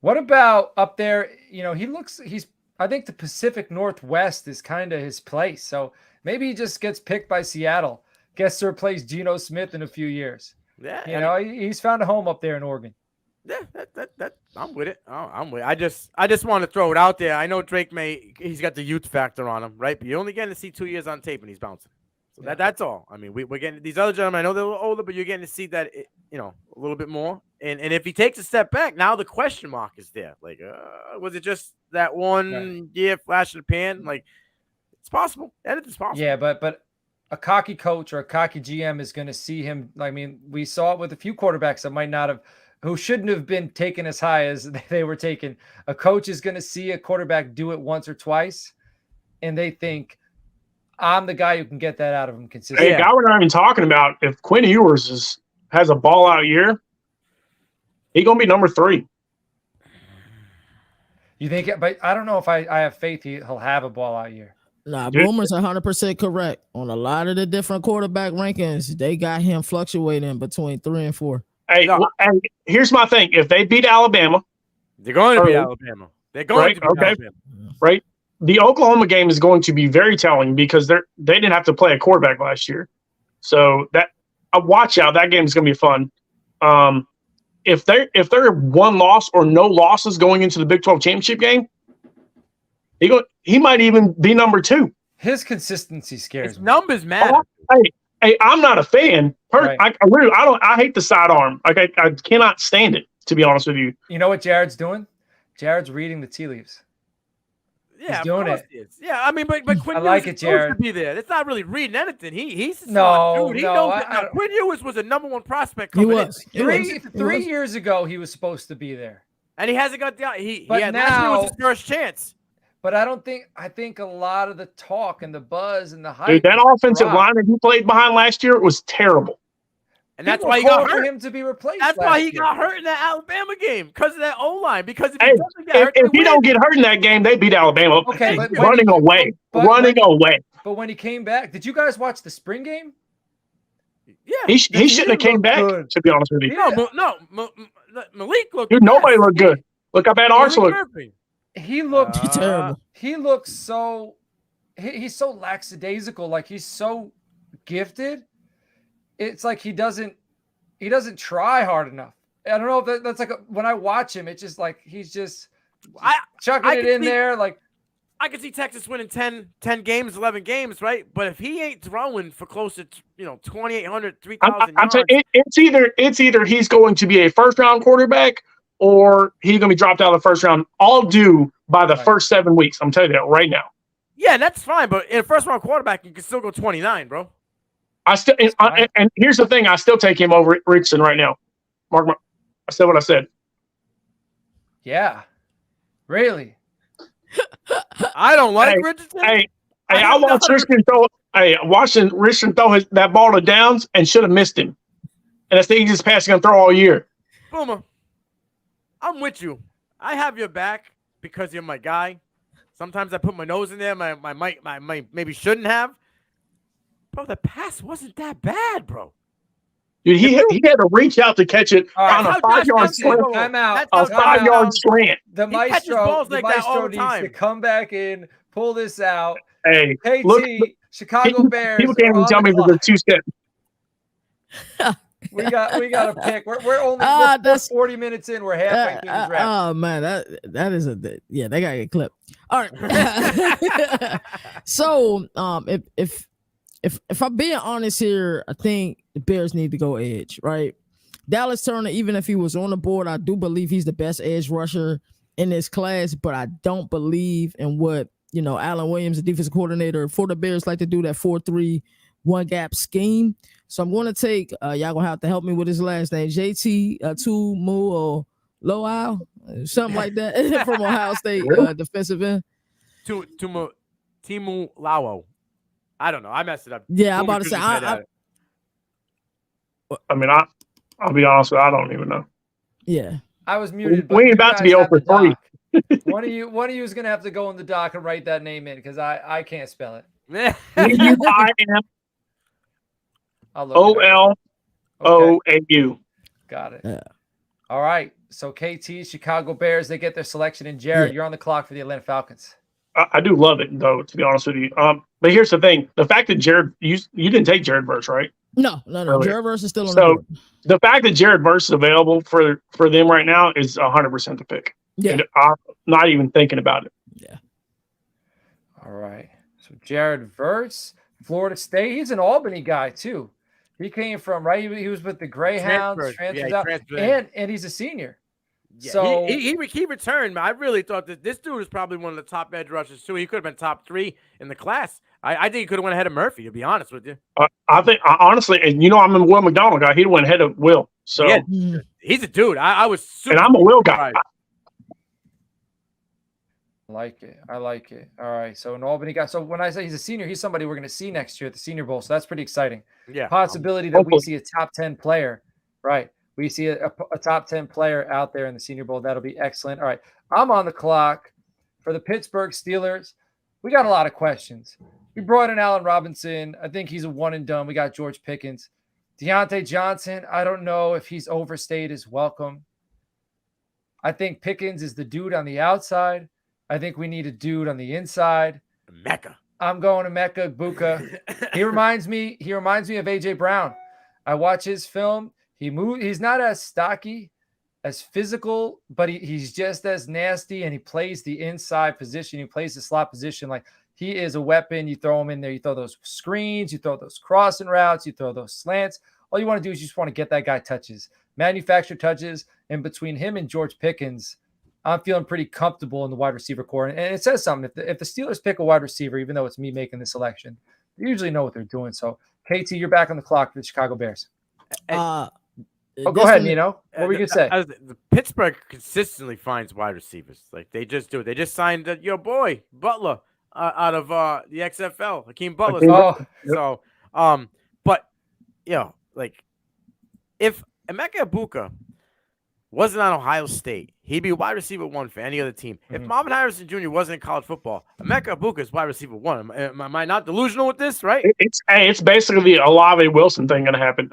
What about up there? I think the Pacific Northwest is kind of his place. So maybe he just gets picked by Seattle, gets to replace Geno Smith in a few years. Yeah. He's found a home up there in Oregon. Yeah, that I'm with it. I'm with it. I just want to throw it out there. I know Drake May, he's got the youth factor on him, right? But you're only getting to see 2 years on tape and he's bouncing. So that's all. I mean, we're getting these other gentlemen. I know they're a little older, but you're getting to see that, a little bit more. And if he takes a step back, now the question mark is there. Like, was it just that one year flash in the pan? Like, it's possible. Anything's possible. Yeah, but a cocky coach or a cocky GM is going to see him. I mean, we saw it with a few quarterbacks that who shouldn't have been taken as high as they were taken. A coach is going to see a quarterback do it once or twice, and they think, I'm the guy who can get that out of him consistently. Hey, guy we're not even talking about, if Quinn Ewers has a ball out year, he's going to be number 3. You think? But I don't know if I have faith he'll have a ball out year. Nah, Boomer's 100% correct. On a lot of the different quarterback rankings, they got him fluctuating between 3 and 4. Hey, No. and here's my thing: if they beat Alabama, They're going to beat Early. Alabama. They're going to beat Okay. Alabama. right, the Oklahoma game is going to be very telling because they didn't have to play a quarterback last year, so that watch out. That game is going to be fun. If they're one loss or no losses going into the Big 12 championship game, he might even be number 2. His consistency scares His me. numbers matter. Hey, I'm not a fan. Right. I hate the sidearm. Like I cannot stand it, to be honest with you. You know what Jared's doing? Jared's reading the tea leaves. Yeah, He's doing it. he is. Yeah, I mean, but Quinn I like Ewers it, is supposed to Jared. be there. It's not really reading anything. He's a No, smart dude. He no, knows I that. Now, don't- Quinn Ewers was a number 1 prospect He coming was. in. Three years ago, he was supposed to be there. And he hasn't got the But last year was his now- first chance. But I think a lot of the talk and the buzz and the hype. Dude, that is offensive dropped. line that he played behind last year was terrible. And that's People why he called got for hurt. him to be replaced. That's why last he year. got hurt in that Alabama game because of that O-line. Because if he Hey, doesn't get hurt, If they he don't win. get hurt in that game, they beat Alabama. Okay, but running away. But when he came back, did you guys watch the spring game? Yeah. He shouldn't have came look back, good. to be honest with you. Malik looked. Dude, nobody looked good. Look how bad ours Malik look. Murphy. He looked Terrible. he looks so he's so lackadaisical, like he's so gifted. It's like he doesn't try hard enough. I don't know if that's like when I watch him, it's just like he's just chucking it in there. Like I could see Texas winning 10 games, 11 games, right? But if he ain't throwing for close to 2,800, 3,000 I'm yards, saying it's either he's going to be a first round quarterback or he's going to be dropped out of the first round. All due by the first 7 weeks. I'm telling you that right now. yeah, that's fine. But in a first round quarterback, you can still go 29, bro. And here's the thing: I still take him over Richardson right now. Mark, I said what I said. yeah, really. I don't like Hey, Richardson. I watched Richardson throw. Hey, watching Richardson throw that ball to Downs and should have missed him. And that's the easiest pass he's gonna throw all year. Boomer, I'm with you. I have your back because you're my guy. Sometimes I put my nose in there. My maybe shouldn't have. Bro, the pass wasn't that bad, bro. Dude, he had to reach out to catch it All right, on a how 5 yard Josh slant. Johnson- Time out. A 5 yard slant. The He catches balls like that all maestro the needs time. to come back in, pull this out. Hey, KT, look, Chicago Bears. people can't are even on tell the me clock. there's a 2-step. We got a pick. We're only Ah, we're that's- 40 minutes in. We're halfway through the draft. Oh man, that is they gotta get clipped. All right. So if I'm being honest here, I think the Bears need to go edge, right? Dallas Turner, even if he was on the board, I do believe he's the best edge rusher in this class, but I don't believe in what Alan Williams, the defensive coordinator for the Bears, like to do, that 4-3 one gap scheme. So I'm going to take y'all gonna have to help me with his last name, JT Tumu or Loau, something like that, from Ohio State defensive end. Timu Lawo. I don't know. I messed it up. Yeah, I'm Boomer about to could've say. said that. I mean, I'll be honest with you, I don't even know. Yeah. I was muted. but We ain't you about to guys be have the 0 for 3. doc. One of you is gonna have to go in the doc and write that name in because I can't spell it. UIMOLOAU. I'll look it up. Okay, got it. Yeah. All right. So KT, Chicago Bears, they get their selection. And Jared, you're on the clock for the Atlanta Falcons. I do love it though, to be honest with you. But here's the thing: the fact that Jared, you didn't take Jared Verse, right? No. Earlier. Jared Verse is still on So the board. the fact that Jared Verse is available for them right now is 100% the pick. Yeah. And I'm not even thinking about it. Yeah. All right. So Jared Verse, Florida State. He's an Albany guy too. He came from he was with the Greyhounds, transferred out, and he's a senior. Yeah, So he returned. Man. I really thought that this dude is probably one of the top edge rushers too. He could have been top 3 in the class. I think he could have went ahead of Murphy. To be honest with you, I think honestly, and I'm a Will McDonald guy. He'd went ahead of Will. So Yeah. he's a dude. I was super. and I'm a Will guy. surprised. I like it. All right. So an Albany guy. So when I say he's a senior, he's somebody we're going to see next year at the Senior Bowl. So that's pretty exciting. Yeah, Possibility that we hopefully. see a top 10 player. Right. We see a top 10 player out there in the Senior Bowl. That'll be excellent. All right. I'm on the clock for the Pittsburgh Steelers. We got a lot of questions. We brought in Allen Robinson. I think he's a one and done. We got George Pickens. Deontay Johnson, I don't know if he's overstayed his welcome. I think Pickens is the dude on the outside. I think we need a dude on the inside. Mecca. I'm going to Mecca Buka. He reminds me of AJ Brown. I watch his film. He's not as stocky, as physical, but he's just as nasty, and he plays the inside position. He plays the slot position. Like, he is a weapon. You throw him in there. You throw those screens. You throw those crossing routes. You throw those slants. All you want to do is you just want to get that guy touches, manufacture touches. And between him and George Pickens, I'm feeling pretty comfortable in the wide receiver core. And it says something. If the Steelers pick a wide receiver, even though it's me making the selection, they usually know what they're doing. So, KT, you're back on the clock for the Chicago Bears. Go ahead, Nino. What were you going to say? The Pittsburgh consistently finds wide receivers. Like, they just do it. They just signed your boy, Butler, out of the XFL, Hakeem Butler. So, but, like, if Emeka Egbuka wasn't on Ohio State, he'd be wide receiver 1 for any other team. If Marvin Harrison Jr. wasn't in college football, Emeka Egbuka is wide receiver 1. Am I not delusional with this, right? It's basically a Olave Wilson thing going to happen.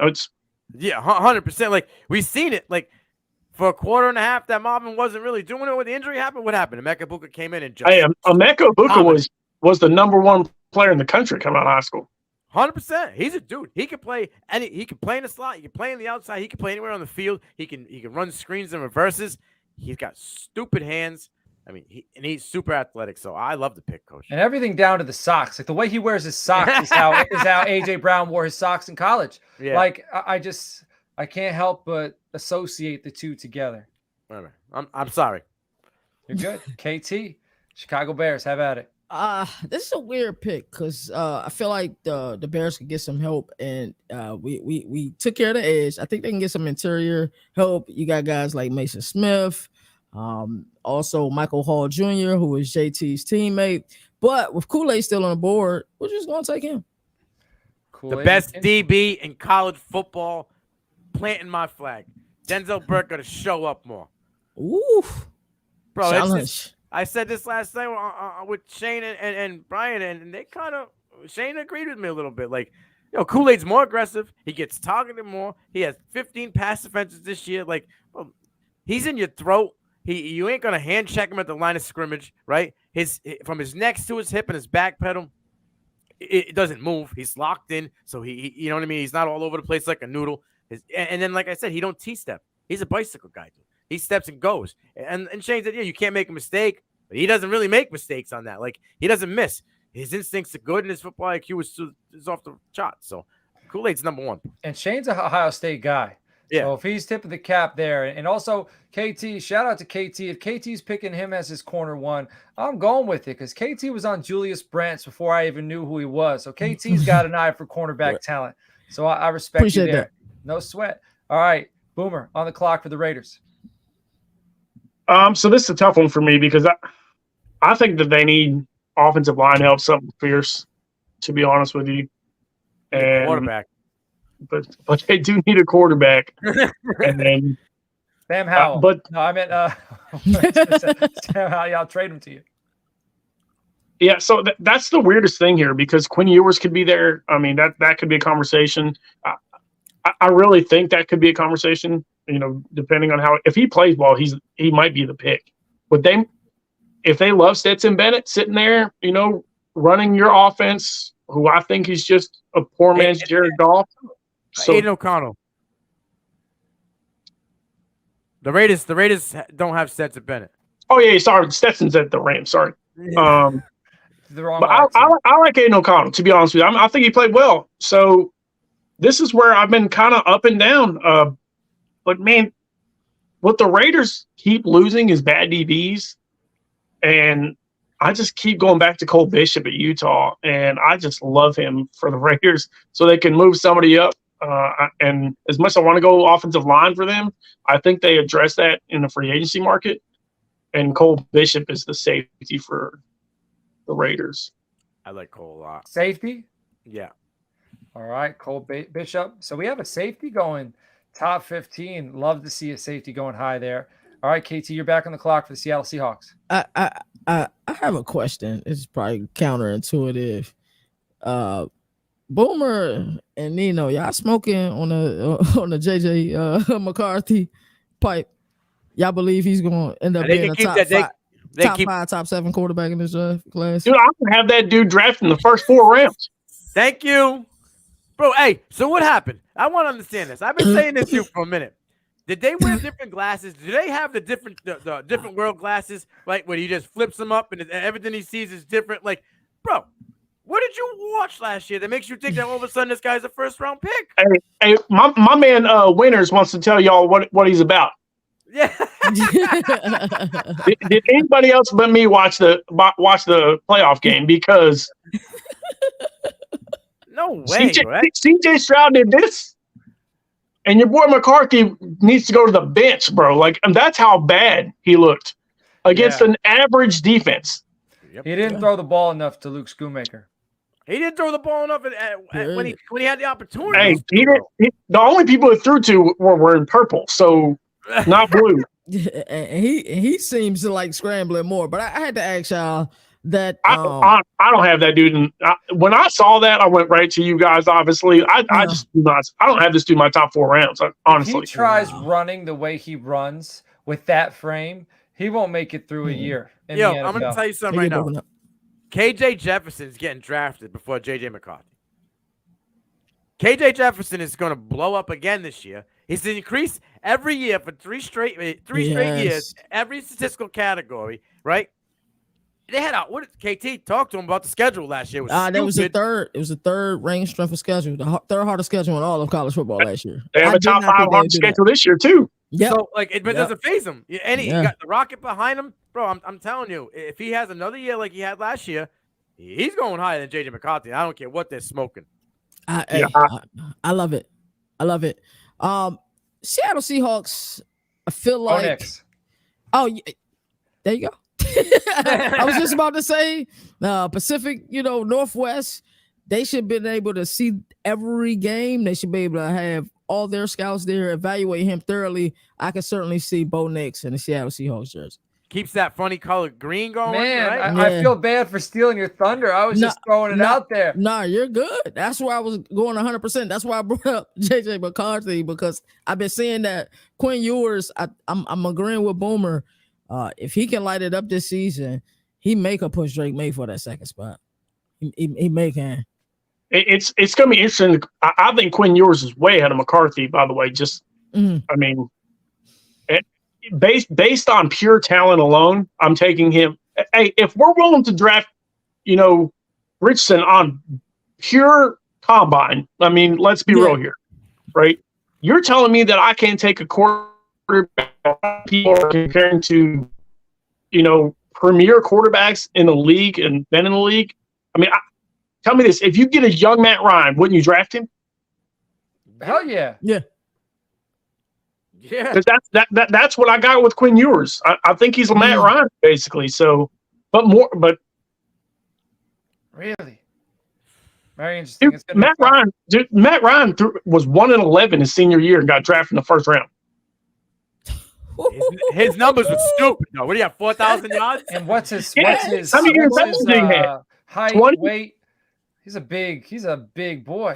Yeah, 100%. Like, we've seen it. Like, for a quarter and a half that Marvin wasn't really doing it when the injury happened. What happened? Emeka Egbuka came in and just... Emeka Egbuka was the number 1 player in the country coming out of high school. 100%. He's a dude. He can play he can play in the slot. He can play in the outside. He can play anywhere on the field. He can run screens and reverses. He's got stupid hands. I mean, he's super athletic. So I love the pick, Coach. And everything down to the socks. Like, the way he wears his socks is how AJ Brown wore his socks in college. Yeah. Like, I can't help but associate the two together. I'm sorry. You're good. KT, Chicago Bears, have at it. This is a weird pick because I feel like the Bears could get some help, and we took care of the edge. I think they can get some interior help. You got guys like Mason Smith, also Michael Hall Jr., who is JT's teammate. But with Kool-Aid still on the board, we're just gonna take him. The best DB in college football, planting my flag. Denzel Burke got to show up more. Ooh, bro, challenge. I said this last night with Shane and Brian, and they kind of Shane agreed with me a little bit. Like, Kool-Aid's more aggressive. He gets targeted more. He has 15 pass defenses this year. Like, he's in your throat. You ain't gonna hand check him at the line of scrimmage, right? From his neck to his hip and his back pedal, it doesn't move. He's locked in, so he you know what I mean. He's not all over the place like a noodle. And then, like I said, he don't T-step. He's a bicycle guy, dude. He steps and goes. And Shane said, you can't make a mistake. But he doesn't really make mistakes on that. Like, he doesn't miss. His instincts are good, and his football IQ is off the chart. So, Kool-Aid's number 1. And Shane's a Ohio State guy. Yeah. So, if he's tipping the cap there. And also, KT, shout out to KT. If KT's picking him as his corner 1, I'm going with it because KT was on Julius Brents before I even knew who he was. So, KT's got an eye for cornerback talent. So, I respect you there. That. No sweat. All right, Boomer, on the clock for the Raiders. So this is a tough one for me because I think that they need offensive line help, something fierce, to be honest with you. And quarterback. But they do need a quarterback. And then Sam Howell. No, I meant Sam Howell. Yeah, I'll trade him to you. Yeah, so that's the weirdest thing here because Quinn Ewers could be there. I mean, that could be a conversation. I really think that could be a conversation. Depending on if he plays well, he might be the pick. But if they love Stetson Bennett sitting there, running your offense, who I think he's just a poor man's Jared Goff. So Aiden O'Connell. The Raiders don't have Stetson Bennett. Oh yeah, sorry, Stetson's at the Rams. Sorry. The wrong. But I like Aiden O'Connell, to be honest with you. I think he played well. So this is where I've been kind of up and down. But man, what the Raiders keep losing is bad DBs, and I just keep going back to Cole Bishop at Utah, and I just love him for the Raiders so they can move somebody up. And as much as I want to go offensive line for them, I think they address that in the free agency market, and Cole Bishop is the safety for the Raiders. I like Cole a lot. Safety? Yeah. All right, Cole Bishop. So we have a safety going top 15. Love to see a safety going high there. All right, KT, you're back on the clock for the Seattle Seahawks. I have a question. It's probably counterintuitive. Boomer, and Nino, y'all smoking on the JJ McCarthy pipe. Y'all believe he's going to end up And they being can a keep top that. five, They top keep. five, top 7 quarterback in this class? Dude, I'm gonna have that dude drafted in the first 4 rounds. Thank you, bro. Hey, so what happened? I want to understand this. I've been saying this to you for a minute. Did they wear different glasses? Do they have the different world glasses, like when he just flips them up and everything he sees is different? Like, bro, what did you watch last year that makes you think that all of a sudden this guy's a first round pick? Hey, my man Winters wants to tell y'all what he's about. Yeah. Did anybody else but me watch the playoff game? Because No way, right? CJ Stroud did this, and your boy McCarthy needs to go to the bench, bro. Like, and that's how bad he looked against an average defense. Yep. He didn't throw the ball enough to Luke Schoonmaker. He didn't throw the ball enough when he had the opportunity. Hey, the only people it threw to were in purple, so not blue. And he seems to like scrambling more. But I had to ask y'all that I don't have that dude. And when I saw that, I went right to you guys. Obviously, I just do not. I don't have this dude in my top 4 rounds. Honestly, if he tries running the way he runs with that frame, he won't make it through a year. In the NFL. I'm gonna tell you something right now. KJ Jefferson is getting drafted before JJ McCarthy. KJ Jefferson is going to blow up again this year. He's increased every year for three straight years, every statistical category, right? They had what KT talked to him about the schedule last year. It was the third rank strength of schedule, the third hardest schedule in all of college football last year. They have a top 5 hard schedule this year too. Yeah, so it doesn't phase him. He got the rocket behind him, bro. I'm telling you, if he has another year like he had last year, he's going higher than JJ McCarthy. I don't care what they're smoking. I love it. I love it. Seattle Seahawks. I feel like. There you go. I was just about to say Pacific, Northwest. They should have been able to see every game. They should be able to have all their scouts there, evaluate him thoroughly. I can certainly see Bo Nix in the Seattle Seahawks jersey. Keeps that funny colored green going. Man, right? I feel bad for stealing your thunder. I was just throwing it out there. Nah, you're good. That's why I was going 100%. That's why I brought up JJ McCarthy, because I've been seeing that Quinn Ewers. I'm agreeing with Boomer. If he can light it up this season, he may could push Drake May for that second spot. He may can. It's going to be interesting. I think Quinn Ewers is way ahead of McCarthy, by the way. Just, I mean, based on pure talent alone, I'm taking him. Hey, if we're willing to draft, Richardson on pure combine, I mean, let's be real here, right? You're telling me that I can't take a quarterback people are comparing to, premier quarterbacks in the league and been in the league? I mean, tell me this: if you get a young Matt Ryan, wouldn't you draft him? Hell yeah. Yeah. Because that's what I got with Quinn Ewers. I think he's a Matt Ryan basically. So, but really, very interesting. Dude, Matt Ryan was 1-11 his senior year and got drafted in the first round. His numbers were stupid. No, what do you have? 4,000 yards. And what's his how many years height, 20? weight? He's a big boy.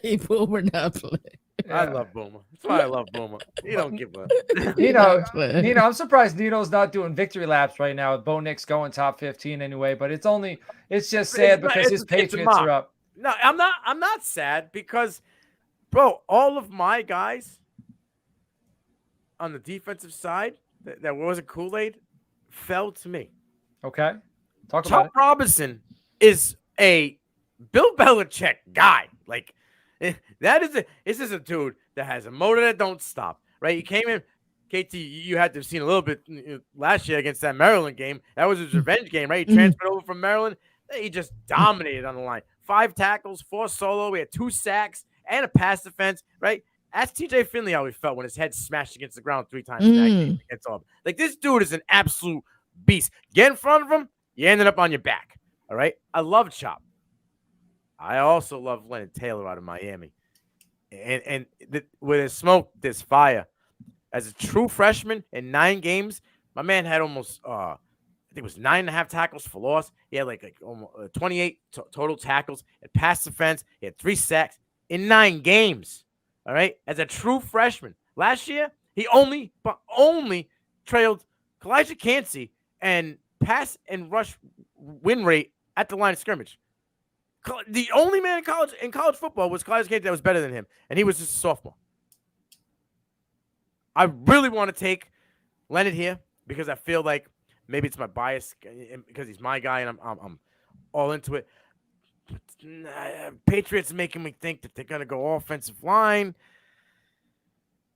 He Boomer not play. I love Boomer. That's why I love Boomer. He don't give up. Nino, I'm surprised Nino's not doing victory laps right now with Bo Nix going top 15 anyway. But it's just sad because his Patriots are up. No, I'm not sad because, bro, all of my guys on the defensive side that wasn't Kool-Aid fell to me. Okay, talk about it. Chop Robinson is a Bill Belichick guy. Like, this is a dude that has a motor that don't stop, right? He came in, KT, you had to have seen a little bit last year against that Maryland game. That was his revenge game, right? He transferred over from Maryland. He just dominated on the line. 5 tackles, 4 solo. We had 2 sacks and a pass defense, right? Ask TJ Finley how he felt when his head smashed against the ground 3 times in that game against Auburn. Like, this dude is an absolute beast. Get in front of him, you ended up on your back. All right? I love Chop. I also love Leonard Taylor out of Miami. And with his smoke, there's fire. As a true freshman in 9 games, my man had almost think it was 9.5 tackles for loss. He had like 28 total tackles. He had pass defense. He had 3 sacks in 9 games. All right, as a true freshman. Last year, he only trailed Kalijah Cansey and pass and rush win rate at the line of scrimmage. The only man in college football was Kalijah Cansey that was better than him, and he was just a sophomore. I really want to take Leonard here because I feel like maybe it's my bias because he's my guy and I'm all into it. Patriots making me think that they're going to go offensive line.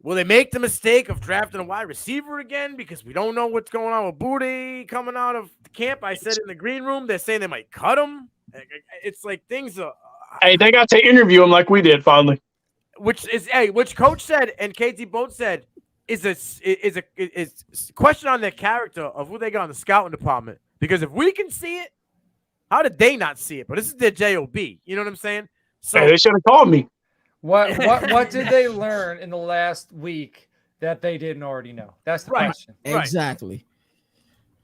Will they make the mistake of drafting a wide receiver again? Because we don't know what's going on with Boutte coming out of the camp. I said in the green room, they're saying they might cut him. It's like things are. Hey, they got to interview him like we did finally. Which Coach said and KT both said is a question on their character of who they got in the scouting department. Because if we can see it, how did they not see it? But this is their job. You know what I'm saying? So hey, they should have called me. What did they learn in the last week that they didn't already know? That's the question. Exactly.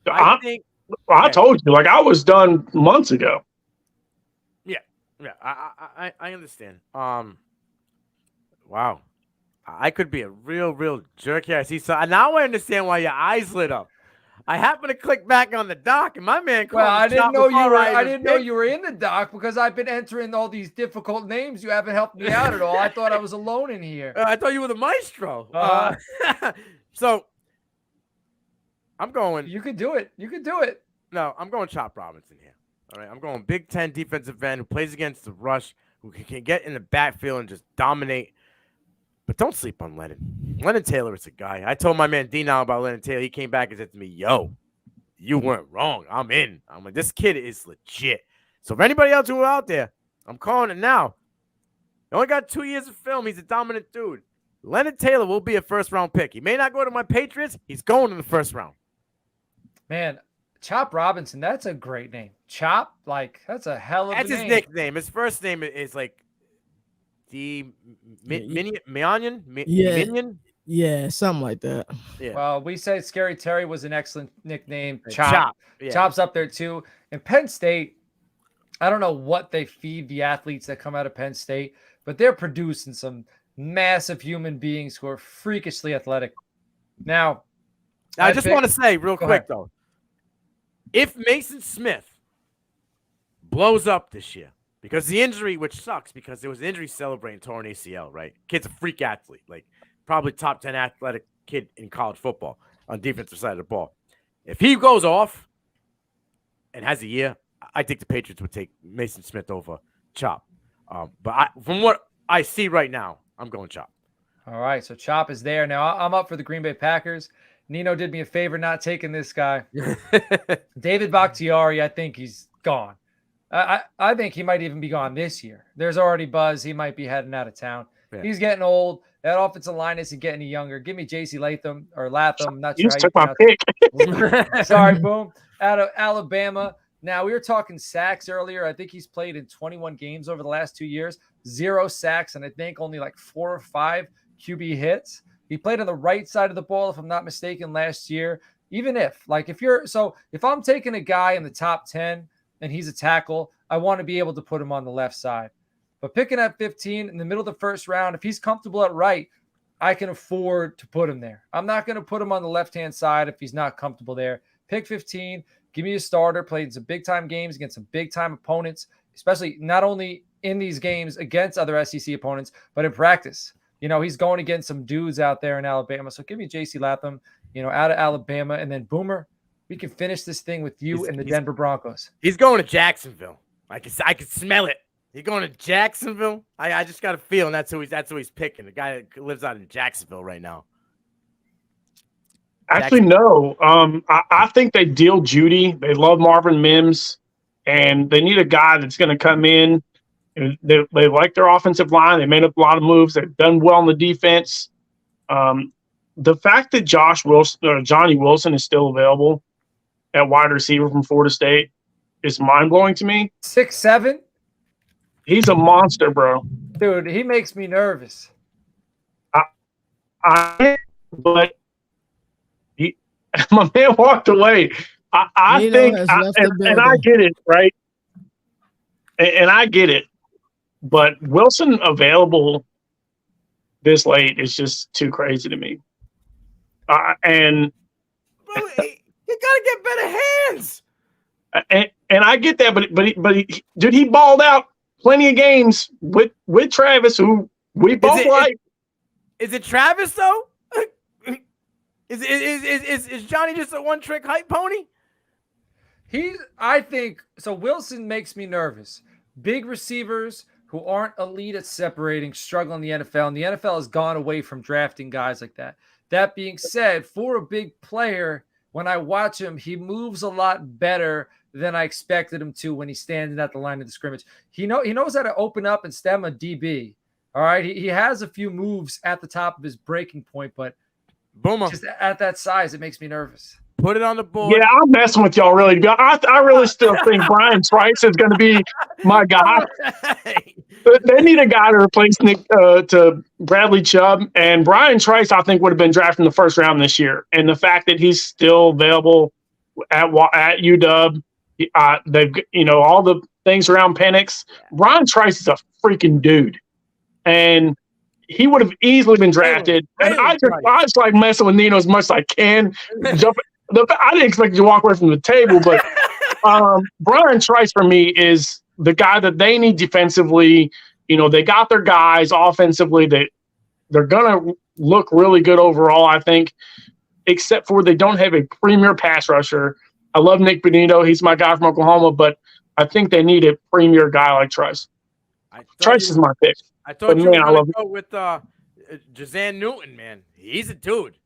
I told you, like I was done months ago. Yeah, I understand. Wow, I could be a real jerk here. I see. So now I understand why your eyes lit up. I happened to click back on the doc, and my man. Well, I didn't know you were in the doc because I've been entering all these difficult names. You haven't helped me out at all. I thought I was alone in here. I thought you were the maestro. So I'm going. You could do it. No, I'm going Chop Robinson here. All right, I'm going Big Ten defensive end who plays against the rush, who can get in the backfield and just dominate. But don't sleep on Lennon. Lennon Taylor is a guy. I told my man Dino about Lennon Taylor. He came back and said to me, yo, you weren't wrong. I'm in. I'm like, this kid is legit. So if anybody else who are out there, I'm calling it now. He only got 2 years of film. He's a dominant dude. Lennon Taylor will be a first-round pick. He may not go to my Patriots. He's going in the first round. Man, Chop Robinson, that's a great name. Chop, like, that's a hell of a name. That's his nickname. His first name is like Minion? Yeah, something like that. Yeah. Well, we said Scary Terry was an excellent nickname. Chop. Yeah. Chop's up there too. And Penn State, I don't know what they feed the athletes that come out of Penn State, but they're producing some massive human beings who are freakishly athletic. Now, I just want to say real quick, though, if Mason Smith blows up this year, because the injury, which sucks, because there was an injury celebrating torn ACL, right? Kid's a freak athlete, like probably top 10 athletic kid in college football on defensive side of the ball. If he goes off and has a year, I think the Patriots would take Mason Smith over Chop. But from what I see right now, I'm going Chop. All right, so Chop is there. Now, I'm up for the Green Bay Packers. Nino did me a favor not taking this guy. David Bakhtiari, I think he's gone. I think he might even be gone this year. There's already buzz. He might be heading out of town. Yeah. He's getting old. That offensive line isn't getting any younger. Give me J.C. Latham or Latham. Not sure how you took my pick. Sorry, boom. Out of Alabama. Now, we were talking sacks earlier. I think he's played in 21 games over the last 2 years. 0 sacks, and I think only like 4 or 5 QB hits. He played on the right side of the ball, if I'm not mistaken, last year. Even if I'm taking a guy in the top 10 and he's a tackle, I want to be able to put him on the left side. But picking at 15 in the middle of the first round, if he's comfortable at right, I can afford to put him there. I'm not going to put him on the left-hand side if he's not comfortable there. Pick 15, give me a starter, played some big-time games against some big-time opponents, especially not only in these games against other SEC opponents, but in practice. You know, he's going against some dudes out there in Alabama. So give me J.C. Latham, out of Alabama, and then Boomer. We can finish this thing with you and the Denver Broncos. He's going to Jacksonville. I can smell it. He's going to Jacksonville. I just got a feeling that's who he's picking. The guy that lives out in Jacksonville right now. Actually, no. I think they deal Judy. They love Marvin Mims, and they need a guy that's going to come in. They like their offensive line. They made up a lot of moves. They've done well on the defense. The fact that Johnny Wilson is still available at wide receiver from Florida State is mind-blowing to me. 6'7"? He's a monster, bro. Dude, he makes me nervous. But my man walked away I Nino think, has left the and I building. get it, right? And I get it, but Wilson available this late is just too crazy to me. And Bro, you gotta get better hands. and I get that, but he balled out plenty of games with Travis, who we both like. Is it Travis though? Is Johnny just a one-trick hype pony? I think so. Wilson makes me nervous. Big receivers who aren't elite at separating struggle in the NFL, and the NFL has gone away from drafting guys like that. That being said, for a big player, when I watch him, he moves a lot better than I expected him to when he's standing at the line of the scrimmage. He knows how to open up and stem a DB. All right, he has a few moves at the top of his breaking point, but Boomer, just at that size, it makes me nervous. put it on the board. Yeah, I'm messing with y'all really. I really still think Brian Trice is going to be my guy. They need a guy to replace to Bradley Chubb, and Brian Trice I think would have been drafted in the first round this year. And the fact that he's still available at UW, they've all the things around Penix. Brian Trice is a freaking dude, and he would have easily been drafted. And I just like messing with Nino as much as I can. I didn't expect you to walk away from the table, but Brian Trice for me is the guy that they need defensively. They got their guys offensively. They're gonna look really good overall, I think, except for they don't have a premier pass rusher. I love Nick Benito. He's my guy from Oklahoma, but I think they need a premier guy like Trice. Trice is my pick. I thought you were going to go with Jazan Newton, man. He's a dude.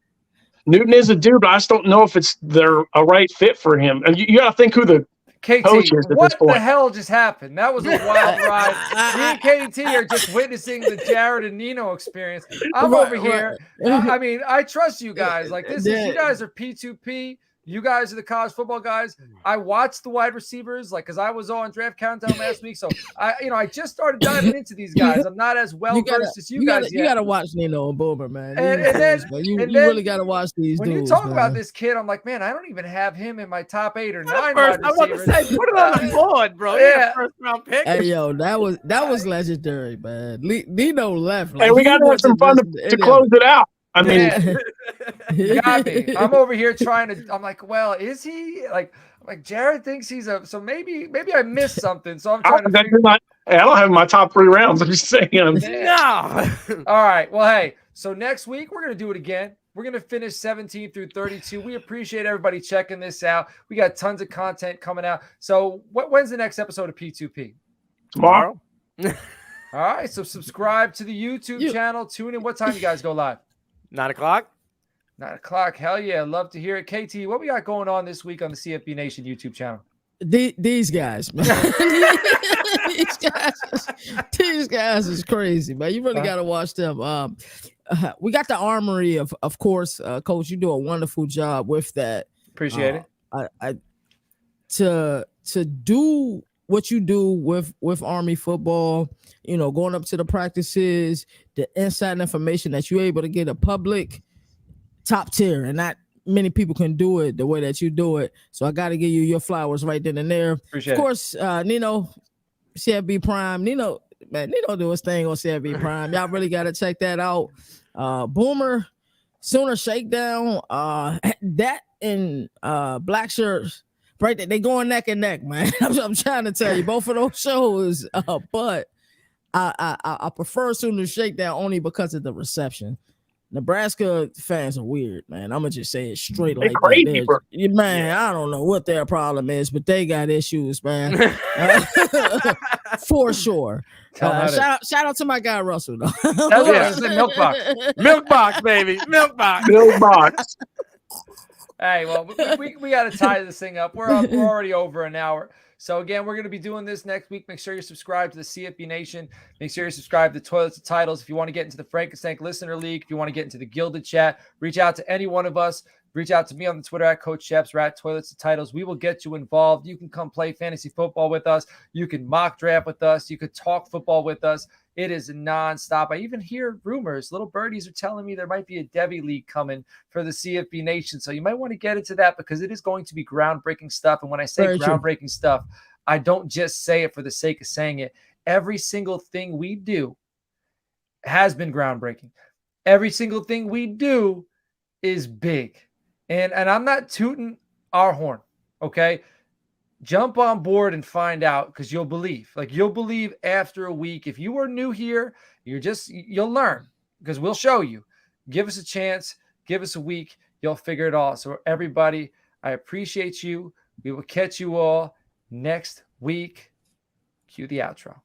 Newton is a dude, but I just don't know if they're a right fit for him. And you got to think who the KT, coach is at what this point. the hell just happened? That was a wild ride. Me and KT are just witnessing the Jarod and Nino experience. I'm over here. I mean, I trust you guys. Like this is you guys are P2P. You guys are the college football guys. I watched the wide receivers, because I was on Draft Countdown last week. So I just started diving into these guys. I'm not as well versed as you guys. You gotta watch Nino and Boomer, man. And then you really gotta watch these. When dudes, you talk man. about this kid, I'm like, man, I don't even have him in my top 8 or 9 wide I'm about to receivers. say, put it on the board, bro. Yeah. First round pick. Hey yo, that was legendary, man. Nino left. Hey, we got to have some fun to close it out. I mean, you got me. I'm over here trying to. I'm like, well, is he like Jarod thinks he's so maybe I missed something. So I'm trying to. I don't have my top 3 rounds. I'm just saying. No. All right. Well, hey. So next week we're gonna do it again. We're gonna finish 17 through 32. We appreciate everybody checking this out. We got tons of content coming out. So when's the next episode of P2P? Tomorrow. All right. So subscribe to the YouTube channel. Tune in. What time you guys go live? 9 o'clock. 9 o'clock. Hell yeah. Love to hear it. KT, what we got going on this week on the CFB Nation YouTube channel? These guys, man. these guys is crazy, man. You really got to watch them. We got the armory of course, Coach. You do a wonderful job with that. Appreciate it. I to do what you do with Army football, going up to the practices, the inside information that you're able to get a public top tier, and not many people can do it the way that you do it. So I got to give you your flowers right then and there. Appreciate of course, Nino, CFB Prime. Nino do his thing on CFB Prime. Y'all really got to check that out. Boomer, Sooner Shakedown, that and Black Shirts. Right, they going neck and neck, man. I'm trying to tell you, both of those shows. But I prefer Sooner Shakedown only because of the reception. Nebraska fans are weird, man. I'm gonna just say it straight like that. Man, I don't know what their problem is, but they got issues, man. For sure. Shout out to my guy Russell, though. That's Milk Box. Milk box, baby. Milk box. Milk box. Hey, well, we got to tie this thing up. We're already over an hour. So, again, we're going to be doing this next week. Make sure you're subscribed to the CFB Nation. Make sure you're subscribed to Toilets and Titles. If you want to get into the Frankenstank Listener League, if you want to get into the Gilded Chat, reach out to any one of us. Reach out to me on the Twitter at Coach Sheps or at Toilets and Titles. We will get you involved. You can come play fantasy football with us. You can mock draft with us. You could talk football with us. It is nonstop. I even hear rumors. Little birdies are telling me there might be a Debbie League coming for the CFB Nation. So you might want to get into that because it is going to be groundbreaking stuff. And when I say Very true. groundbreaking stuff, I don't just say it for the sake of saying it. Every single thing we do has been groundbreaking. Every single thing we do is big. And I'm not tooting our horn, okay? Jump on board and find out because you'll believe. Like you'll believe after a week. If you are new here, you'll learn because we'll show you. Give us a chance. Give us a week. You'll figure it all. So everybody, I appreciate you. We will catch you all next week. Cue the outro.